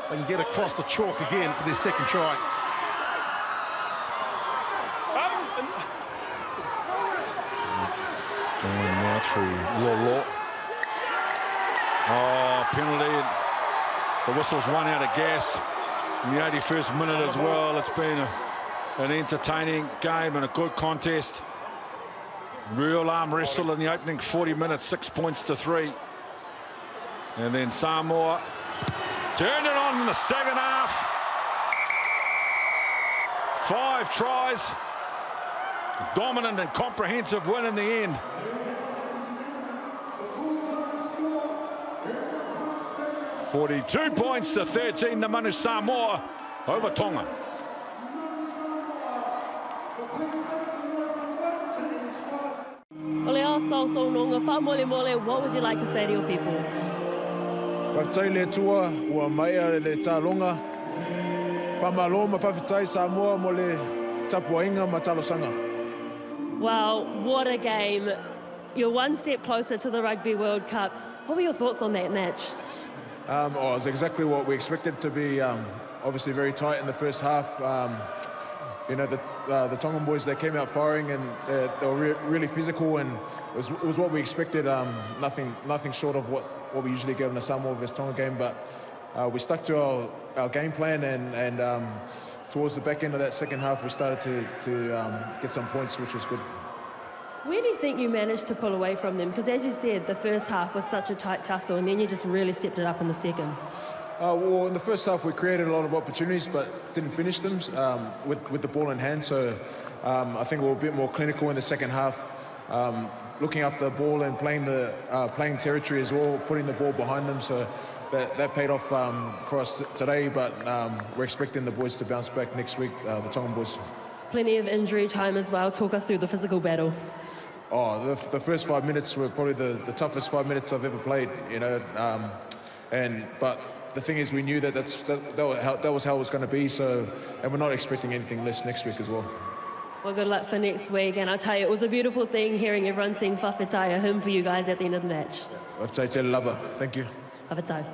they can get across the chalk again for their second try. Going now through Lolo. Oh, penalty. The whistle's run out of gas in the 81st minute as well. It's been an entertaining game and a good contest. Real arm wrestle in the opening 40 minutes, 6 points to 3. And then Samoa turned it on in the second half. 5 tries. Dominant and comprehensive win in the end. $42 points to 13 to Manu Samoa over Tonga. Ole Asal Sononga, whamole mole, what would you like to say to your people? Whawhitai le tua, ua maia le tālonga. Whamalo ma whawhitai Samoa mo le tapuainga ma talosanga. Wow, what a game. You're one step closer to the Rugby World Cup. What were your thoughts on that match? It was exactly what we expected to be. Obviously very tight in the first half. You know, the Tongan boys, they came out firing and they were really physical, and it was what we expected. Nothing short of what we usually get in a Samoa vs Tonga game, but we stuck to our game plan, and towards the back end of that second half, we started to get some points, which was good. Where do you think you managed to pull away from them? Because as you said, the first half was such a tight tussle, and then you just really stepped it up in the second. Well, in the first half, we created a lot of opportunities, but didn't finish them with the ball in hand. So I think we were a bit more clinical in the second half, looking after the ball and playing territory as well, putting the ball behind them. So that paid off for us today, but we're expecting the boys to bounce back next week, the Tongan boys. Plenty of injury time as well. Talk us through the physical battle. Oh, the first 5 minutes were probably the toughest 5 minutes I've ever played, you know. But the thing is, we knew that was how it was going to be. So, and we're not expecting anything less next week as well. Well, good luck for next week. And I'll tell you, it was a beautiful thing hearing everyone sing whawhitai, a hymn for you guys at the end of the match. Whawhitai te lava. Thank you. Whawhitai.